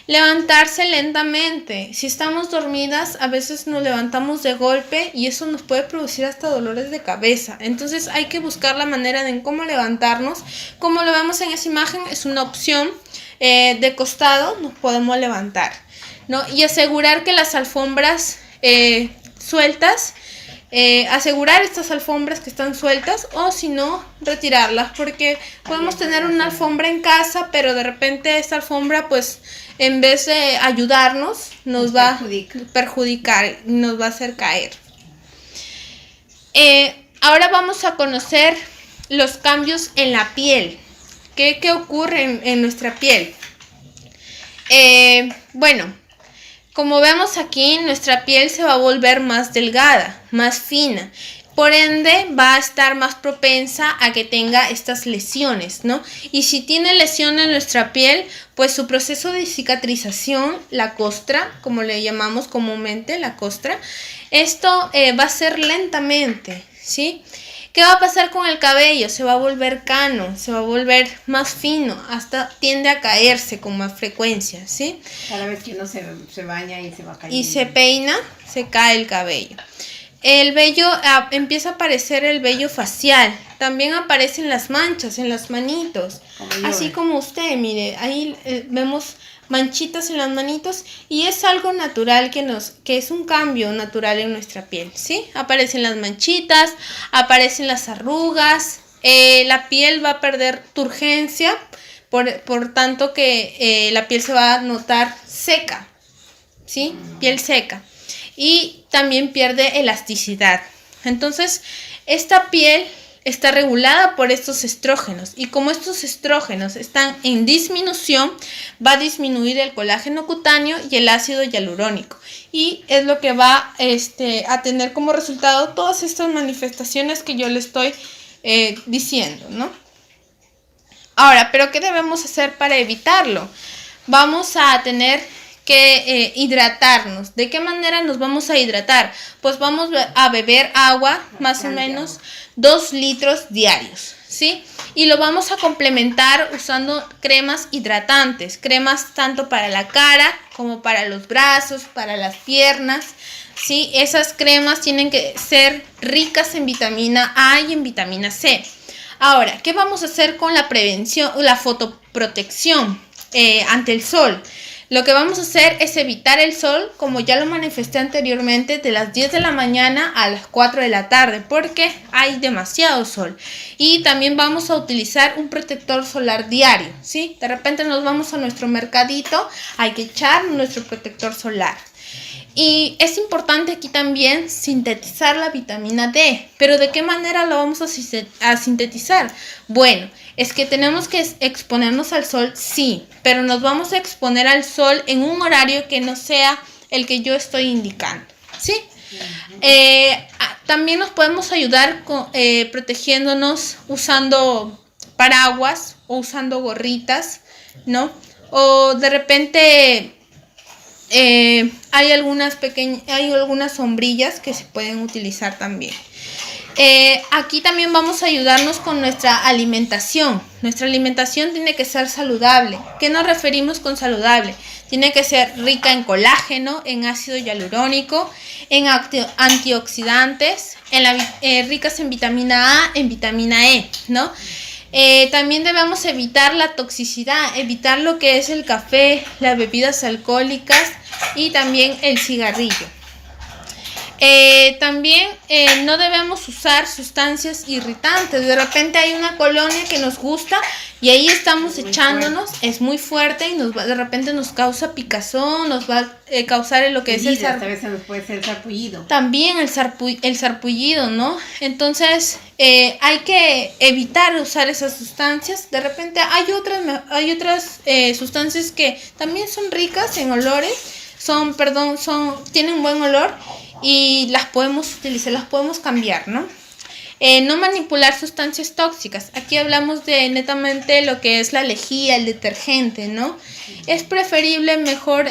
Levantarse lentamente. Si estamos dormidas, a veces nos levantamos de golpe y eso nos puede producir hasta dolores de cabeza. Entonces hay que buscar la manera de cómo levantarnos. Como lo vemos en esa imagen, es una opción. De costado nos podemos levantar, ¿no? Y asegurar que las alfombras sueltas, asegurar estas alfombras que están sueltas o si no, retirarlas, porque podemos tener una alfombra en casa, pero de repente esta alfombra pues en vez de ayudarnos nos va a perjudicar, nos va a hacer caer. Ahora vamos a conocer los cambios en la piel. ¿Qué ocurre en nuestra piel? Bueno, como vemos aquí, nuestra piel se va a volver más delgada, más fina. Por ende, va a estar más propensa a que tenga estas lesiones, ¿no? Y si tiene lesión en nuestra piel, pues su proceso de cicatrización, la costra, como le llamamos comúnmente, la costra, esto va a ser lentamente, ¿sí? ¿Qué va a pasar con el cabello? Se va a volver cano, se va a volver más fino, hasta tiende a caerse con más frecuencia, ¿sí? Cada vez que uno se baña y se va cayendo. Y se peina, se cae el cabello. El vello, empieza a aparecer el vello facial. También aparecen las manchas en las manitos. Así como usted, mire, ahí vemos manchitas en las manitos y es algo natural que es un cambio natural en nuestra piel, ¿sí? Aparecen las manchitas, aparecen las arrugas, la piel va a perder turgencia, por tanto que la piel se va a notar seca, ¿sí? Piel seca. Y también pierde elasticidad. Entonces, esta piel está regulada por estos estrógenos y como estos estrógenos están en disminución, va a disminuir el colágeno cutáneo y el ácido hialurónico y es lo que va a tener como resultado todas estas manifestaciones que yo le estoy diciendo, ¿no? Ahora, ¿pero qué debemos hacer para evitarlo? Vamos a tener que hidratarnos. ¿De qué manera nos vamos a hidratar? Pues vamos a beber agua, más o menos 2 litros diarios, ¿sí? Y lo vamos a complementar usando cremas hidratantes, cremas tanto para la cara como para los brazos, para las piernas, ¿sí? Esas cremas tienen que ser ricas en vitamina A y en vitamina C. Ahora, ¿qué vamos a hacer con la prevención o la fotoprotección ante el sol? Lo que vamos a hacer es evitar el sol, como ya lo manifesté anteriormente, de las 10 de la mañana a las 4 de la tarde, porque hay demasiado sol. Y también vamos a utilizar un protector solar diario, ¿sí? De repente nos vamos a nuestro mercadito, hay que echar nuestro protector solar. Y es importante aquí también sintetizar la vitamina D. ¿Pero de qué manera lo vamos a sintetizar? Bueno, es que tenemos que exponernos al sol, sí, pero nos vamos a exponer al sol en un horario que no sea el que yo estoy indicando, ¿sí? También nos podemos ayudar protegiéndonos usando paraguas o usando gorritas, ¿no? O de repente hay algunas sombrillas que se pueden utilizar también. Aquí también vamos a ayudarnos con nuestra alimentación. Nuestra alimentación tiene que ser saludable. ¿Qué nos referimos con saludable? Tiene que ser rica en colágeno, en ácido hialurónico, en antioxidantes, ricas en vitamina A, en vitamina E, ¿no? También debemos evitar la toxicidad, evitar lo que es el café, las bebidas alcohólicas y también el cigarrillo. También no debemos usar sustancias irritantes. De repente hay una colonia que nos gusta y ahí estamos echándonos, es muy fuerte y de repente nos causa picazón, nos va a causar lo que es el sarpullido. A veces nos puede ser sarpullido. También el sarpullido, ¿no? Entonces hay que evitar usar esas sustancias. De repente hay otras sustancias que también son ricas en olores, tienen buen olor y las podemos utilizar, las podemos cambiar, ¿no? No manipular sustancias tóxicas. Aquí hablamos de netamente lo que es la lejía, el detergente, ¿no? Es preferible mejor,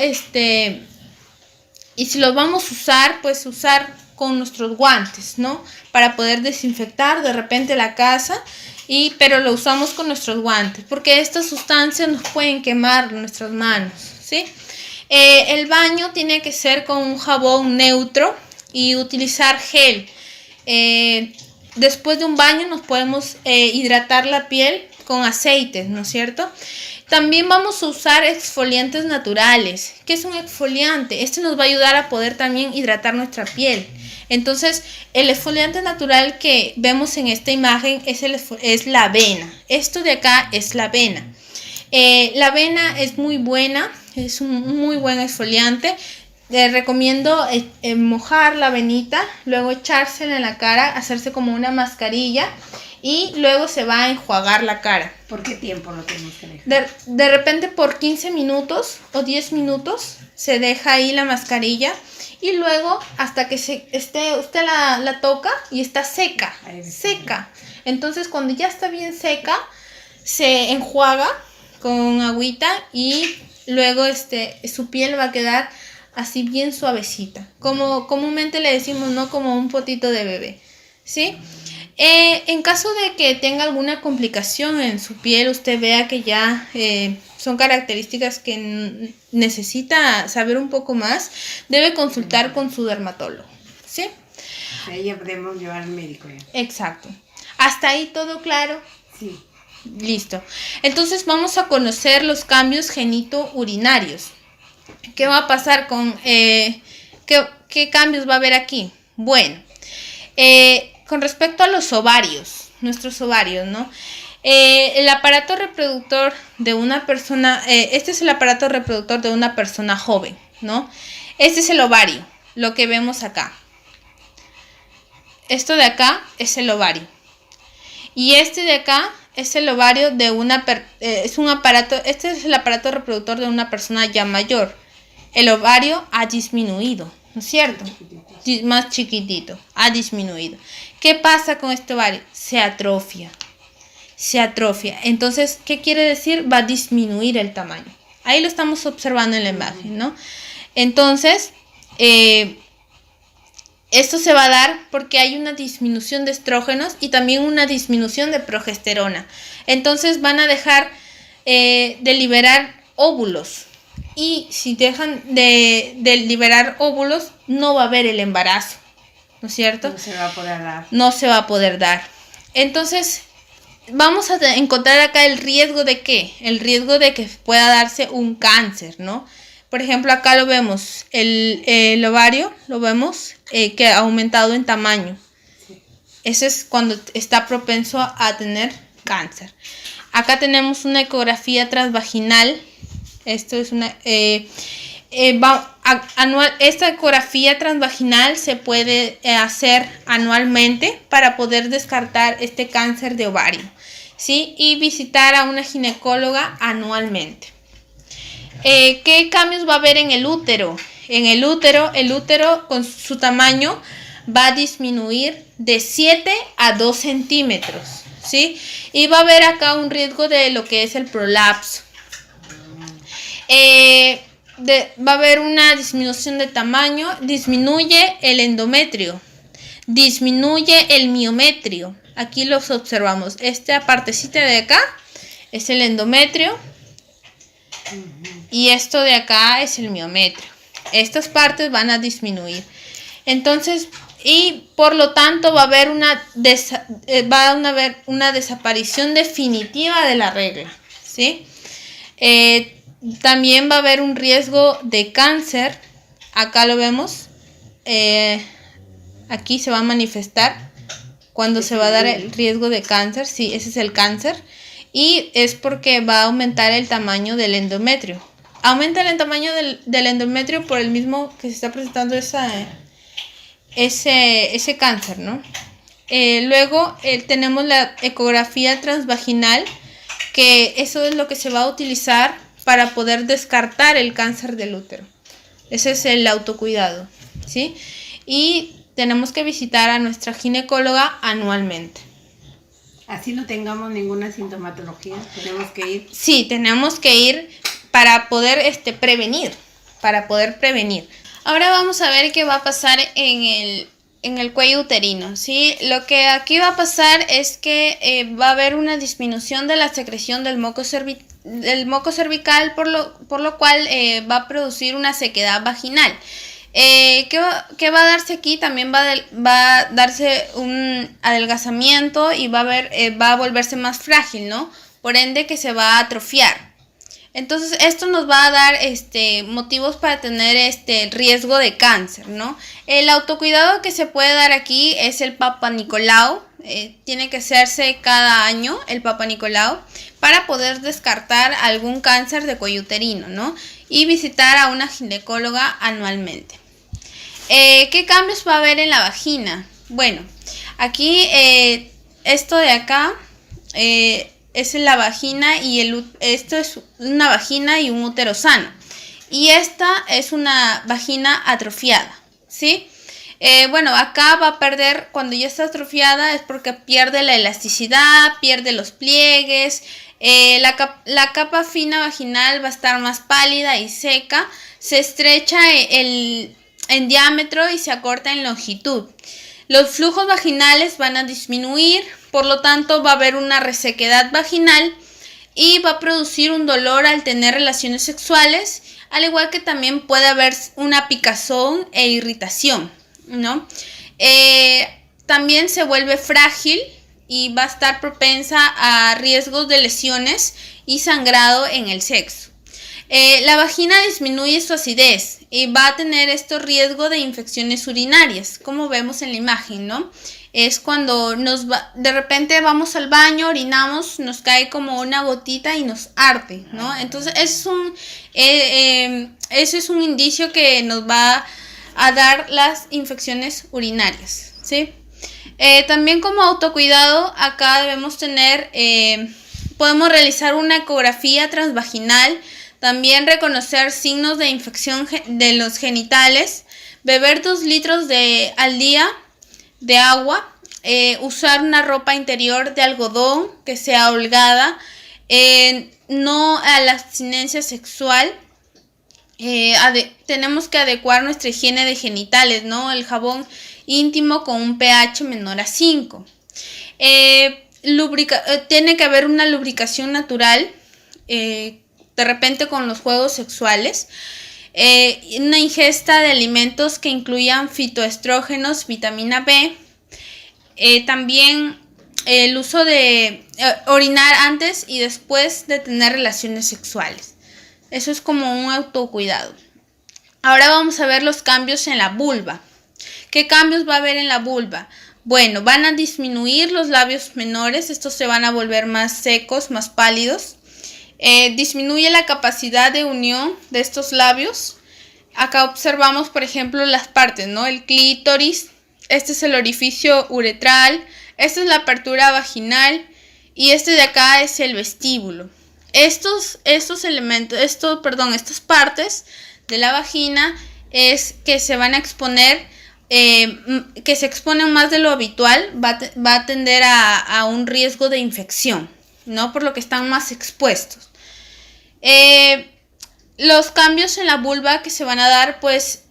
y si lo vamos a usar, pues usar con nuestros guantes, ¿no? Para poder desinfectar de repente la casa, pero lo usamos con nuestros guantes, porque estas sustancias nos pueden quemar nuestras manos, ¿sí? El baño tiene que ser con un jabón neutro y utilizar gel. Después de un baño nos podemos hidratar la piel con aceites, ¿no es cierto? También vamos a usar exfoliantes naturales. ¿Qué es un exfoliante? Este nos va a ayudar a poder también hidratar nuestra piel. Entonces, el exfoliante natural que vemos en esta imagen es la avena. Esto de acá es la avena. La avena es muy buena, es un muy buen exfoliante. Recomiendo mojar la avenita, luego echársela en la cara, hacerse como una mascarilla y luego se va a enjuagar la cara. ¿Por qué tiempo lo tenemos que dejar? De repente por 15 minutos o 10 minutos se deja ahí la mascarilla y luego hasta que usted la toca y está seca. Entonces cuando ya está bien seca, se enjuaga con agüita y luego su piel va a quedar así bien suavecita, como comúnmente le decimos, ¿no? Como un potito de bebé, ¿sí? En caso de que tenga alguna complicación en su piel, usted vea que ya son características que necesita saber un poco más, debe consultar con su dermatólogo, ¿sí? Ahí ya podemos llevar al médico ya. Exacto. ¿Hasta ahí todo claro? Sí. Listo. Entonces vamos a conocer los cambios genitourinarios. ¿Qué va a pasar con... ¿qué cambios va a haber aquí? Bueno, con respecto a los ovarios, nuestros ovarios, ¿no? El aparato reproductor de una persona, este es el aparato reproductor de una persona joven, ¿no? Este es el ovario, lo que vemos acá. Esto de acá es el ovario. Y este de acá es el ovario de este es el aparato reproductor de una persona ya mayor. El ovario ha disminuido, ¿no es cierto? Más chiquitito, ha disminuido. ¿Qué pasa con este ovario? Se atrofia. Entonces, ¿qué quiere decir? Va a disminuir el tamaño. Ahí lo estamos observando en la imagen, ¿no? Entonces, esto se va a dar porque hay una disminución de estrógenos y también una disminución de progesterona. Entonces van a dejar de liberar óvulos. Y si dejan de liberar óvulos, no va a haber el embarazo, ¿no es cierto? No se va a poder dar. No se va a poder dar. Entonces, vamos a encontrar acá el riesgo de ¿qué? El riesgo de que pueda darse un cáncer, ¿no? Por ejemplo, acá lo vemos, el ovario, lo vemos que ha aumentado en tamaño. Eso es cuando está propenso a tener cáncer. Acá tenemos una ecografía transvaginal. Esto es una... esta ecografía transvaginal se puede hacer anualmente para poder descartar este cáncer de ovario, ¿sí? Y visitar a una ginecóloga anualmente. ¿Qué cambios va a haber en el útero? En el útero con su tamaño va a disminuir de 7 a 2 centímetros, ¿sí? Y va a haber acá un riesgo de lo que es el prolapso. Va a haber una disminución de tamaño, disminuye el endometrio, disminuye el miometrio. Aquí los observamos. Esta partecita de acá es el endometrio y esto de acá es el miometrio. Estas partes van a disminuir. Entonces, y por lo tanto va a haber una desaparición definitiva de la regla, ¿sí? También va a haber un riesgo de cáncer. Acá lo vemos. Aquí se va a manifestar cuando se va a dar el riesgo de cáncer. Sí, ese es el cáncer. Y es porque va a aumentar el tamaño del endometrio. Aumenta el tamaño del endometrio por el mismo que se está presentando ese cáncer, ¿no? Luego tenemos la ecografía transvaginal, que eso es lo que se va a utilizar para poder descartar el cáncer del útero. Ese es el autocuidado, ¿sí? Y tenemos que visitar a nuestra ginecóloga anualmente. Así no tengamos ninguna sintomatología, tenemos que ir. Sí, tenemos que ir para poder prevenir, Ahora vamos a ver qué va a pasar en el cuello uterino, ¿sí? Lo que aquí va a pasar es que va a haber una disminución de la secreción del moco cervical, por lo cual va a producir una sequedad vaginal. ¿Qué va a darse aquí? También va a darse un adelgazamiento y va a volverse más frágil, ¿no? Por ende que se va a atrofiar. Entonces esto nos va a dar motivos para tener riesgo de cáncer, ¿no? El autocuidado que se puede dar aquí es el Papa Nicolau. Tiene que hacerse cada año el Papa Nicolau para poder descartar algún cáncer de cuello uterino, ¿no? Y visitar a una ginecóloga anualmente. ¿Qué cambios va a haber en la vagina? Bueno, aquí esto de acá es la vagina y esto es una vagina y un útero sano. Y esta es una vagina atrofiada, ¿sí? Bueno, acá va a perder, cuando ya está atrofiada, es porque pierde la elasticidad, pierde los pliegues, la capa fina vaginal va a estar más pálida y seca, se estrecha en diámetro y se acorta en longitud. Los flujos vaginales van a disminuir, por lo tanto va a haber una resequedad vaginal y va a producir un dolor al tener relaciones sexuales, al igual que también puede haber una picazón e irritación, ¿no? También se vuelve frágil y va a estar propensa a riesgos de lesiones y sangrado en el sexo. La vagina disminuye su acidez y va a tener riesgo de infecciones urinarias, como vemos en la imagen, ¿no? Es cuando de repente vamos al baño, orinamos, nos cae como una gotita y nos arde, ¿no? Entonces ese es un indicio que nos va a dar las infecciones urinarias, ¿sí? También como autocuidado, acá debemos podemos realizar una ecografía transvaginal, también reconocer signos de infección de los genitales, beber 2 litros al día de agua, usar una ropa interior de algodón que sea holgada, no a la abstinencia sexual. Tenemos que adecuar nuestra higiene de genitales, ¿no? El jabón íntimo con un pH menor a 5. Tiene que haber una lubricación natural, de repente con los juegos sexuales. Una ingesta de alimentos que incluyan fitoestrógenos, vitamina B. También el uso de orinar antes y después de tener relaciones sexuales. Eso es como un autocuidado. Ahora vamos a ver los cambios en la vulva. ¿Qué cambios va a haber en la vulva? Bueno, van a disminuir los labios menores, estos se van a volver más secos, más pálidos. Disminuye la capacidad de unión de estos labios. Acá observamos, por ejemplo, las partes, ¿no? El clítoris, este es el orificio uretral, esta es la apertura vaginal y este de acá es el vestíbulo. Estas partes de la vagina es que se van a exponer, que se exponen más de lo habitual, va a tender a un riesgo de infección, ¿no? Por lo que están más expuestos. Los cambios en la vulva que se van a dar, pues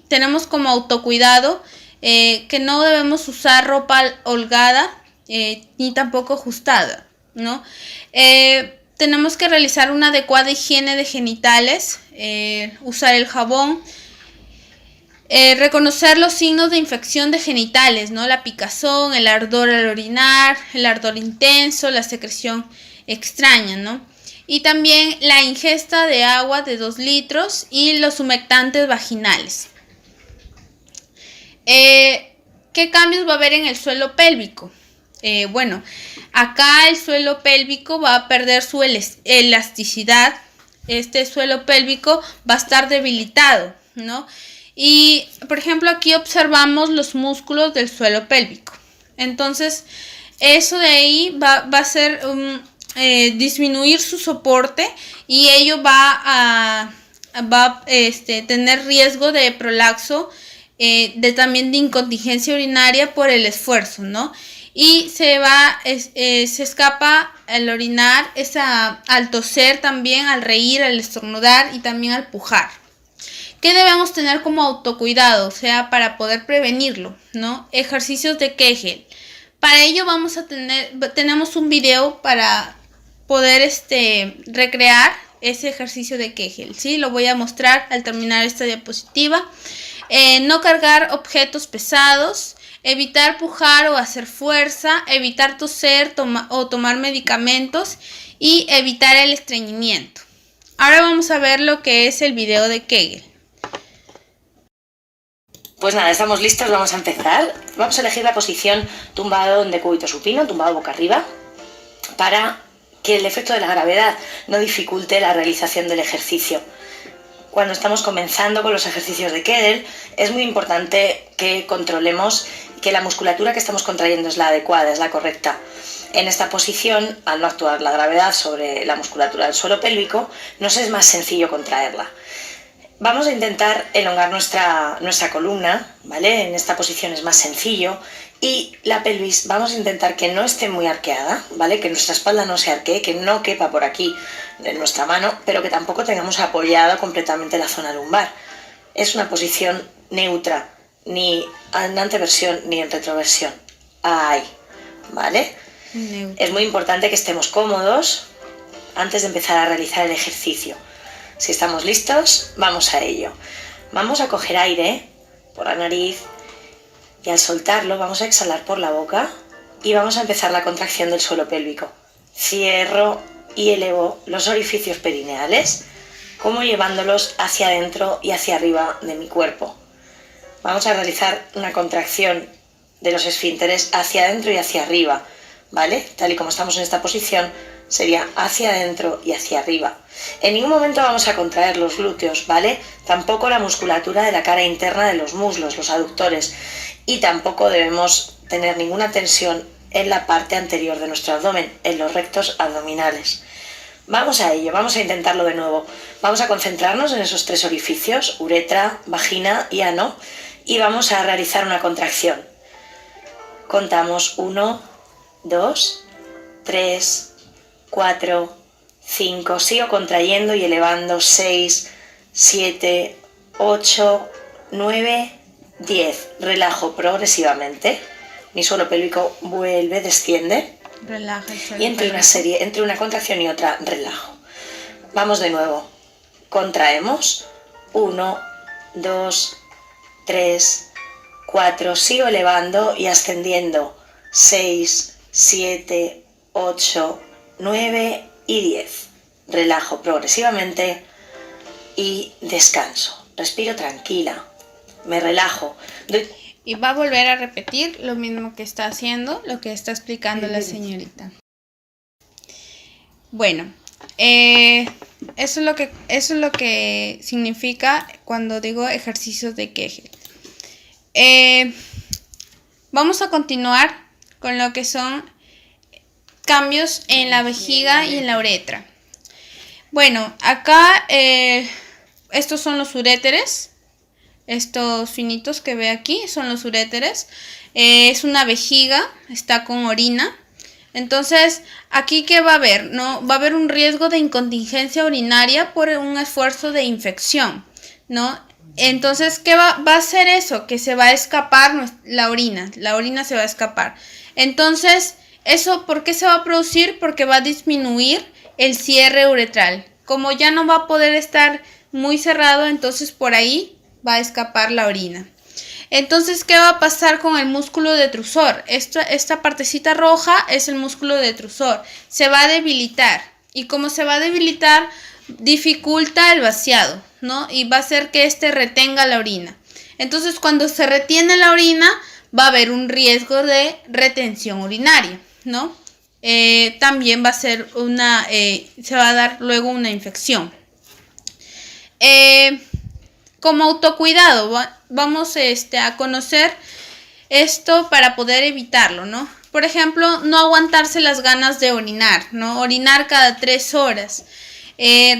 tenemos como autocuidado que no debemos usar ropa holgada ni tampoco ajustada, ¿no? Tenemos que realizar una adecuada higiene de genitales, usar el jabón, reconocer los signos de infección de genitales, ¿no? La picazón, el ardor al orinar, el ardor intenso, la secreción extraña, ¿no? Y también la ingesta de agua de 2 litros y los humectantes vaginales. ¿Qué cambios va a haber en el suelo pélvico? Bueno, acá el suelo pélvico va a perder su elasticidad. Este suelo pélvico va a estar debilitado, ¿no? Y, por ejemplo, aquí observamos los músculos del suelo pélvico. Entonces, eso de ahí va a ser disminuir su soporte y ello va a tener riesgo de prolapso, también de incontinencia urinaria por el esfuerzo, ¿no? Y se escapa al orinar, al toser también, al reír, al estornudar y también al pujar. ¿Qué debemos tener como autocuidado? O sea, para poder prevenirlo, ¿no? Ejercicios de Kegel. Para ello tenemos un video para poder recrear ese ejercicio de Kegel, ¿sí? Lo voy a mostrar al terminar esta diapositiva. No cargar objetos pesados, evitar pujar o hacer fuerza, evitar toser o tomar medicamentos y evitar el estreñimiento. Ahora vamos a ver lo que es el video de Kegel. Pues nada, estamos listos, vamos a empezar. Vamos a elegir la posición tumbado en decúbito supino, tumbado boca arriba, para que el efecto de la gravedad no dificulte la realización del ejercicio. Cuando estamos comenzando con los ejercicios de Kegel, es muy importante que controlemos que la musculatura que estamos contrayendo es la adecuada, es la correcta. En esta posición, al no actuar la gravedad sobre la musculatura del suelo pélvico, nos es más sencillo contraerla. Vamos a intentar elongar nuestra columna, ¿vale? En esta posición es más sencillo. Y la pelvis vamos a intentar que no esté muy arqueada, ¿vale? Que nuestra espalda no se arquee, que no quepa por aquí en nuestra mano, pero que tampoco tengamos apoyada completamente la zona lumbar. Es una posición neutra, ni en anteversión ni en retroversión. Ahí, ¿vale? Es muy importante que estemos cómodos antes de empezar a realizar el ejercicio. Si estamos listos, vamos a ello. Vamos a coger aire por la nariz y al soltarlo vamos a exhalar por la boca y vamos a empezar la contracción del suelo pélvico. Cierro y elevo los orificios perineales, como llevándolos hacia adentro y hacia arriba de mi cuerpo. Vamos a realizar una contracción de los esfínteres hacia adentro y hacia arriba, ¿vale? Tal y como estamos en esta posición, sería hacia adentro y hacia arriba. En ningún momento vamos a contraer los glúteos, ¿vale? Tampoco la musculatura de la cara interna de los muslos, los aductores, y tampoco debemos tener ninguna tensión en la parte anterior de nuestro abdomen, en los rectos abdominales. Vamos a ello, vamos a intentarlo de nuevo. Vamos a concentrarnos en esos 3 orificios, uretra, vagina y ano, y vamos a realizar una contracción. Contamos 1, 2, 3, 4, 5, sigo contrayendo y elevando, 6, 7, 8, 9, 10. Relajo progresivamente. Mi suelo pélvico vuelve, desciende. Relaja el suelo Y entre una contracción y otra, relajo. Vamos de nuevo. Contraemos. 1, 2, 3, 4. Sigo elevando y ascendiendo. 6, 7, 8, 9 y 10. Relajo progresivamente y descanso. Respiro tranquila. Me relajo. Y va a volver a repetir lo mismo que está haciendo, lo que está explicando la señorita. Bueno, eso es lo que significa cuando digo ejercicios de Kegel. Vamos a continuar con lo que son cambios en la vejiga y en la uretra. Bueno, acá estos son los uréteres. Estos finitos que ve aquí son los uréteres. Es una vejiga, está con orina. Entonces, aquí ¿qué va a haber? ¿No? Va a haber un riesgo de incontinencia urinaria por un esfuerzo de infección, ¿no? Entonces, ¿qué va a hacer eso? Que se va a escapar la orina se va a escapar. Entonces, ¿eso por qué se va a producir? Porque va a disminuir el cierre uretral. Como ya no va a poder estar muy cerrado, entonces por ahí va a escapar la orina. Entonces, ¿qué va a pasar con el músculo detrusor? Esta partecita roja es el músculo detrusor. Se va a debilitar. Y como se va a debilitar, dificulta el vaciado, ¿no? Y va a hacer que retenga la orina. Entonces, cuando se retiene la orina, va a haber un riesgo de retención urinaria, ¿no? También va a ser se va a dar luego una infección. Como autocuidado, vamos a conocer esto para poder evitarlo, ¿no? Por ejemplo, no aguantarse las ganas de orinar, ¿no? Orinar cada 3 horas.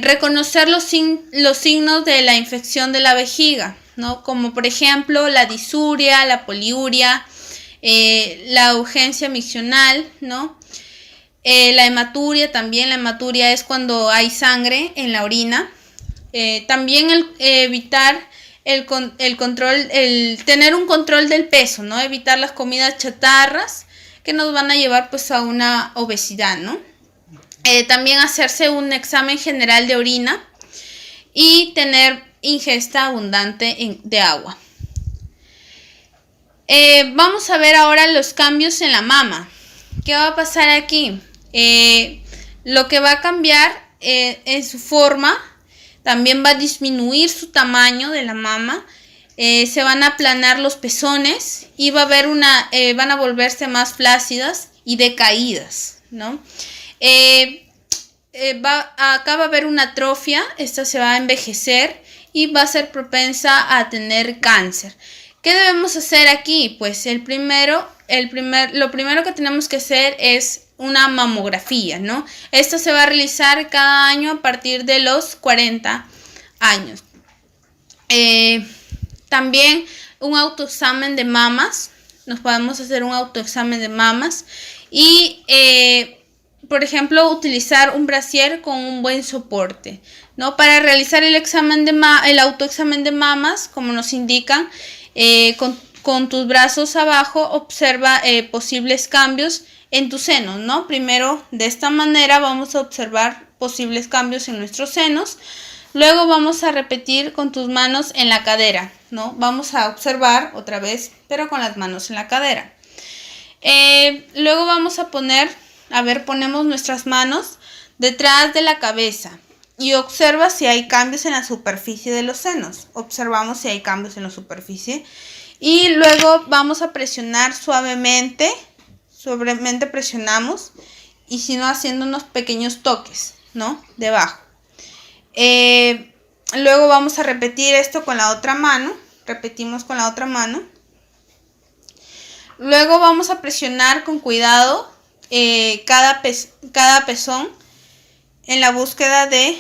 Reconocer los signos de la infección de la vejiga, ¿no? Como por ejemplo la disuria, la poliuria, la urgencia miccional, ¿no? La hematuria también. La hematuria es cuando hay sangre en la orina. También evitar tener un control del peso, ¿no? Evitar las comidas chatarras que nos van a llevar pues a una obesidad, ¿no? También hacerse un examen general de orina y tener ingesta abundante de agua. Vamos a ver ahora los cambios en la mama. ¿Qué va a pasar aquí? Lo que va a cambiar en su forma. También va a disminuir su tamaño de la mama, se van a aplanar los pezones y va a haber van a volverse más flácidas y decaídas, ¿no? Acá va a haber una atrofia, esta se va a envejecer y va a ser propensa a tener cáncer. ¿Qué debemos hacer aquí? Pues lo primero que tenemos que hacer es una mamografía, ¿no? Esta se va a realizar cada año a partir de los 40 años. También un autoexamen de mamas. Nos podemos hacer un autoexamen de mamas. Y, por ejemplo, utilizar un brasier con un buen soporte, ¿no? Para realizar el autoexamen de mamas, como nos indican, con tus brazos abajo, observa posibles cambios en tus senos, ¿no? Primero, de esta manera vamos a observar posibles cambios en nuestros senos. Luego vamos a repetir con tus manos en la cadera, ¿no? Vamos a observar otra vez, pero con las manos en la cadera. Luego vamos a ponemos nuestras manos detrás de la cabeza y observa si hay cambios en la superficie de los senos. Observamos si hay cambios en la superficie y luego vamos a presionar suavemente presionamos, y si no, haciendo unos pequeños toques, ¿no? Debajo. Luego vamos a repetir esto con la otra mano. Repetimos con la otra mano. Luego vamos a presionar con cuidado cada pezón en la búsqueda de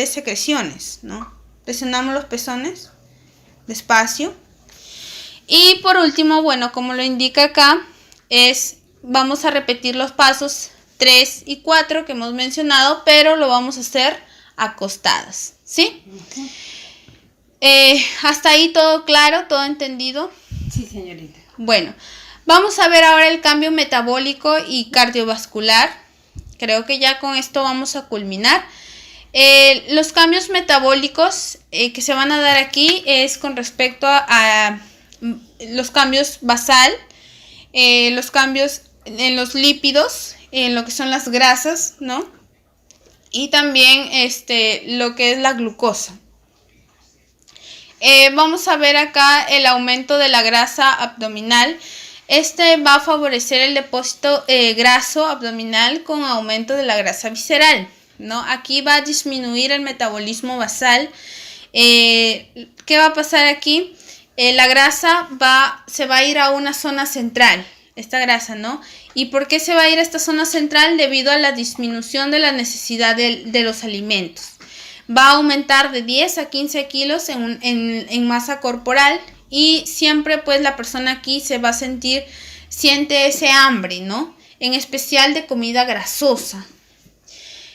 secreciones, ¿no? Presionamos los pezones despacio. Y por último, bueno, como lo indica acá, vamos a repetir los pasos 3 y 4 que hemos mencionado, pero lo vamos a hacer acostadas, ¿sí? Hasta ahí todo claro, todo entendido. Sí, señorita. Bueno, vamos a ver ahora el cambio metabólico y cardiovascular. Creo que ya con esto vamos a culminar. Los cambios metabólicos que se van a dar aquí es con respecto a los cambios basal, los cambios en los lípidos, en lo que son las grasas, ¿no? Y también lo que es la glucosa. Vamos a ver acá el aumento de la grasa abdominal. Va a favorecer el depósito graso abdominal con aumento de la grasa visceral, ¿no? Aquí va a disminuir el metabolismo basal. ¿Qué va a pasar aquí? La grasa se va a ir a una zona central, esta grasa, ¿no? ¿Y por qué se va a ir a esta zona central? Debido a la disminución de la necesidad de los alimentos. Va a aumentar de 10 a 15 kilos en masa corporal y siempre pues la persona aquí siente ese hambre, ¿no? En especial de comida grasosa.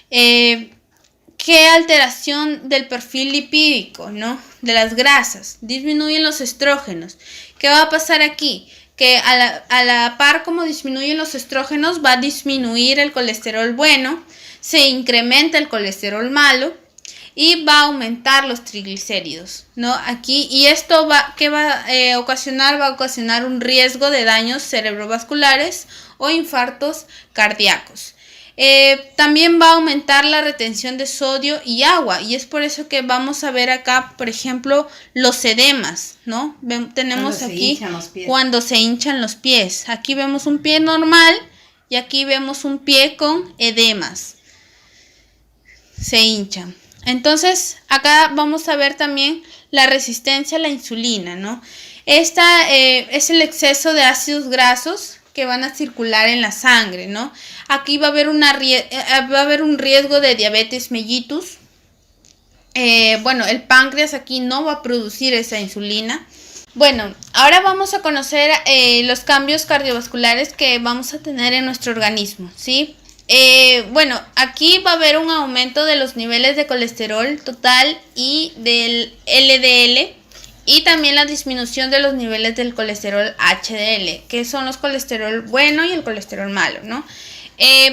¿Qué alteración del perfil lipídico, ¿no? De las grasas? Disminuyen los estrógenos. ¿Qué va a pasar aquí? Que a la par como disminuyen los estrógenos, va a disminuir el colesterol bueno, se incrementa el colesterol malo y va a aumentar los triglicéridos, ¿no? Aquí, y esto ¿qué va a ocasionar? Va a ocasionar un riesgo de daños cerebrovasculares o infartos cardíacos. También va a aumentar la retención de sodio y agua, y es por eso que vamos a ver acá, por ejemplo, los edemas, ¿no? Tenemos aquí cuando se hinchan los pies. Aquí vemos un pie normal y aquí vemos un pie con edemas. Se hinchan. Entonces, acá vamos a ver también la resistencia a la insulina, ¿no? Esta es el exceso de ácidos grasos que van a circular en la sangre, ¿no? Aquí va a haber un riesgo de diabetes mellitus. El páncreas aquí no va a producir esa insulina. Bueno, ahora vamos a conocer los cambios cardiovasculares que vamos a tener en nuestro organismo, ¿sí? Aquí va a haber un aumento de los niveles de colesterol total y del LDL. Y también la disminución de los niveles del colesterol HDL, que son los colesterol bueno y el colesterol malo, ¿no?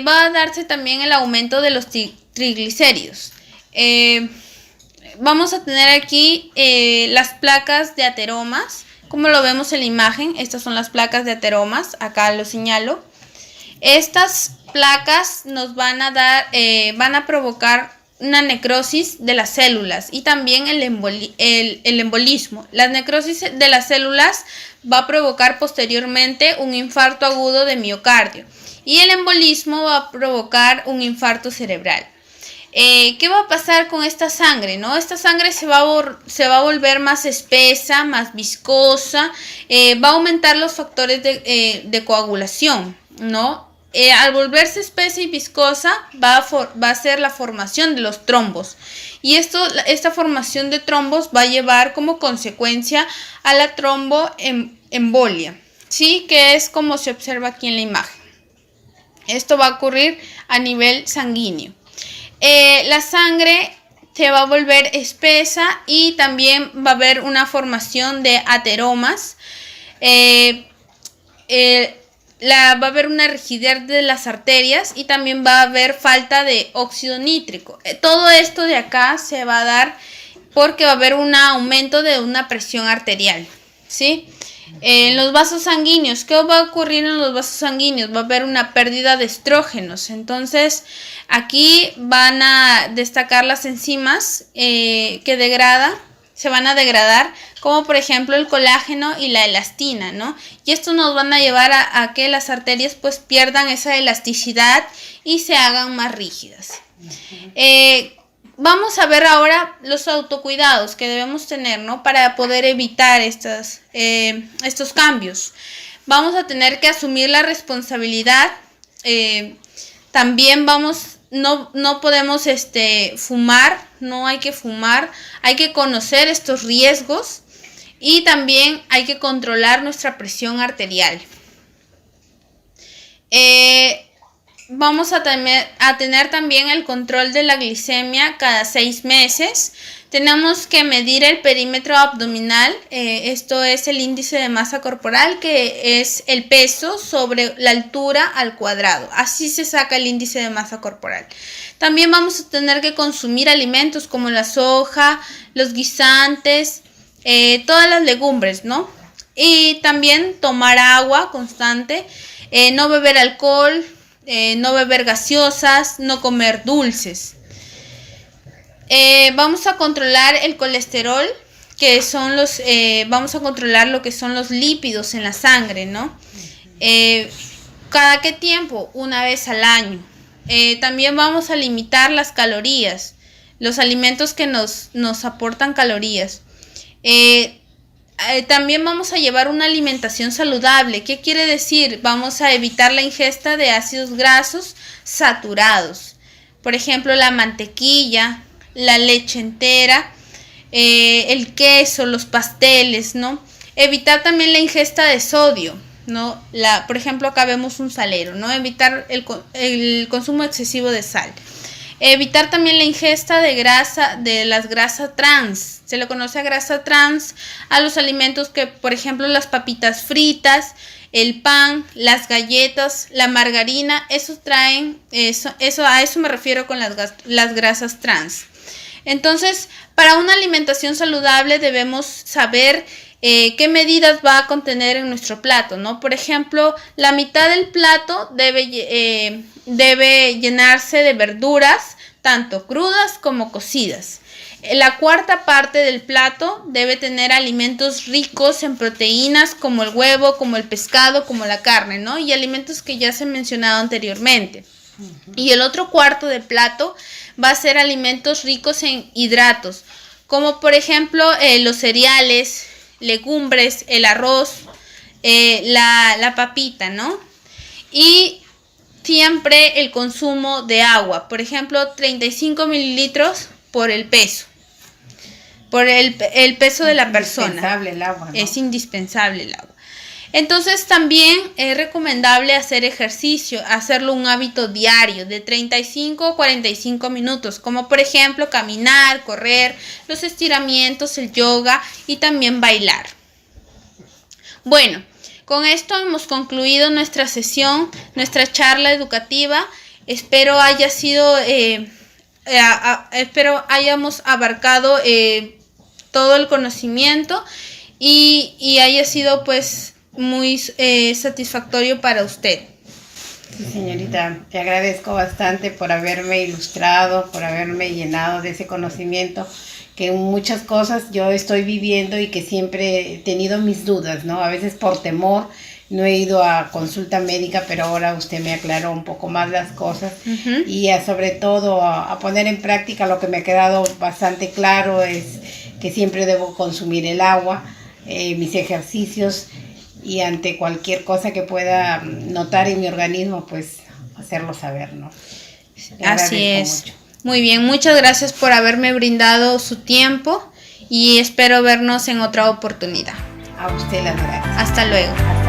Va a darse también el aumento de los triglicéridos. Vamos a tener aquí las placas de ateromas, como lo vemos en la imagen. Estas son las placas de ateromas, acá lo señalo. Estas placas nos van a provocar una necrosis de las células y también el embolismo. La necrosis de las células va a provocar posteriormente un infarto agudo de miocardio y el embolismo va a provocar un infarto cerebral. ¿Qué va a pasar con esta sangre, no? Esta sangre se va a volver más espesa, más viscosa, va a aumentar los factores de coagulación, ¿no? al volverse espesa y viscosa va a ser la formación de los trombos. Y esta formación de trombos va a llevar como consecuencia a la tromboembolia, ¿sí? Que es como se observa aquí en la imagen. Esto va a ocurrir a nivel sanguíneo. La sangre se va a volver espesa y también va a haber una formación de ateromas. Va a haber una rigidez de las arterias y también va a haber falta de óxido nítrico. Todo esto de acá se va a dar porque va a haber un aumento de una presión arterial, ¿sí? En los vasos sanguíneos, ¿qué va a ocurrir en los vasos sanguíneos? Va a haber una pérdida de estrógenos. Entonces, aquí van a destacar las enzimas se van a degradar, como por ejemplo el colágeno y la elastina, ¿no? Y esto nos van a llevar a que las arterias pues pierdan esa elasticidad y se hagan más rígidas. Vamos a ver ahora los autocuidados que debemos tener, ¿no? Para poder evitar estos cambios. Vamos a tener que asumir la responsabilidad. También no podemos fumar, no hay que fumar, hay que conocer estos riesgos y también hay que controlar nuestra presión arterial. Vamos a tener también el control de la glicemia cada 6 meses. Tenemos que medir el perímetro abdominal, esto es el índice de masa corporal, que es el peso sobre la altura al cuadrado. Así se saca el índice de masa corporal. También vamos a tener que consumir alimentos como la soja, los guisantes, todas las legumbres, ¿no? Y también tomar agua constante, no beber alcohol, no beber gaseosas, no comer dulces. Vamos a controlar el colesterol, que son vamos a controlar lo que son los lípidos en la sangre, ¿no? ¿Cada qué tiempo? Una vez al año. También vamos a limitar las calorías, los alimentos que nos aportan calorías. También vamos a llevar una alimentación saludable. ¿Qué quiere decir? Vamos a evitar la ingesta de ácidos grasos saturados. Por ejemplo, la mantequilla, la leche entera, el queso, los pasteles, ¿no? Evitar también la ingesta de sodio, ¿no? Por ejemplo, acá vemos un salero, ¿no? Evitar el consumo excesivo de sal. Evitar también la ingesta de las grasas trans. Se le conoce a grasa trans a los alimentos que, por ejemplo, las papitas fritas, el pan, las galletas, la margarina, a eso me refiero con las grasas trans. Entonces, para una alimentación saludable debemos saber qué medidas va a contener en nuestro plato, ¿no? Por ejemplo, la mitad del plato debe llenarse de verduras, tanto crudas como cocidas. La cuarta parte del plato debe tener alimentos ricos en proteínas como el huevo, como el pescado, como la carne, ¿no? Y alimentos que ya se han mencionado anteriormente. Y el otro cuarto del plato va a ser alimentos ricos en hidratos, como por ejemplo los cereales, legumbres, el arroz, la papita, ¿no? Y siempre el consumo de agua, por ejemplo 35 mililitros por el peso. Por el peso de la persona. Es indispensable el agua, ¿no? Es indispensable el agua. Entonces también es recomendable hacer ejercicio, hacerlo un hábito diario de 35 a 45 minutos, como por ejemplo caminar, correr, los estiramientos, el yoga y también bailar. Bueno, con esto hemos concluido nuestra sesión, nuestra charla educativa. Espero hayamos abarcado todo el conocimiento y haya sido pues muy satisfactorio para usted. Sí, señorita, te agradezco bastante por haberme ilustrado, por haberme llenado de ese conocimiento que en muchas cosas yo estoy viviendo y que siempre he tenido mis dudas, ¿no? A veces por temor no he ido a consulta médica, pero ahora usted me aclaró un poco más las cosas. Uh-huh. Y sobre todo a poner en práctica lo que me ha quedado bastante claro es que siempre debo consumir el agua, mis ejercicios y ante cualquier cosa que pueda notar en mi organismo, pues hacerlo saber, ¿no? Así es. Mucho. Muy bien, muchas gracias por haberme brindado su tiempo y espero vernos en otra oportunidad. A usted las gracias. Hasta luego.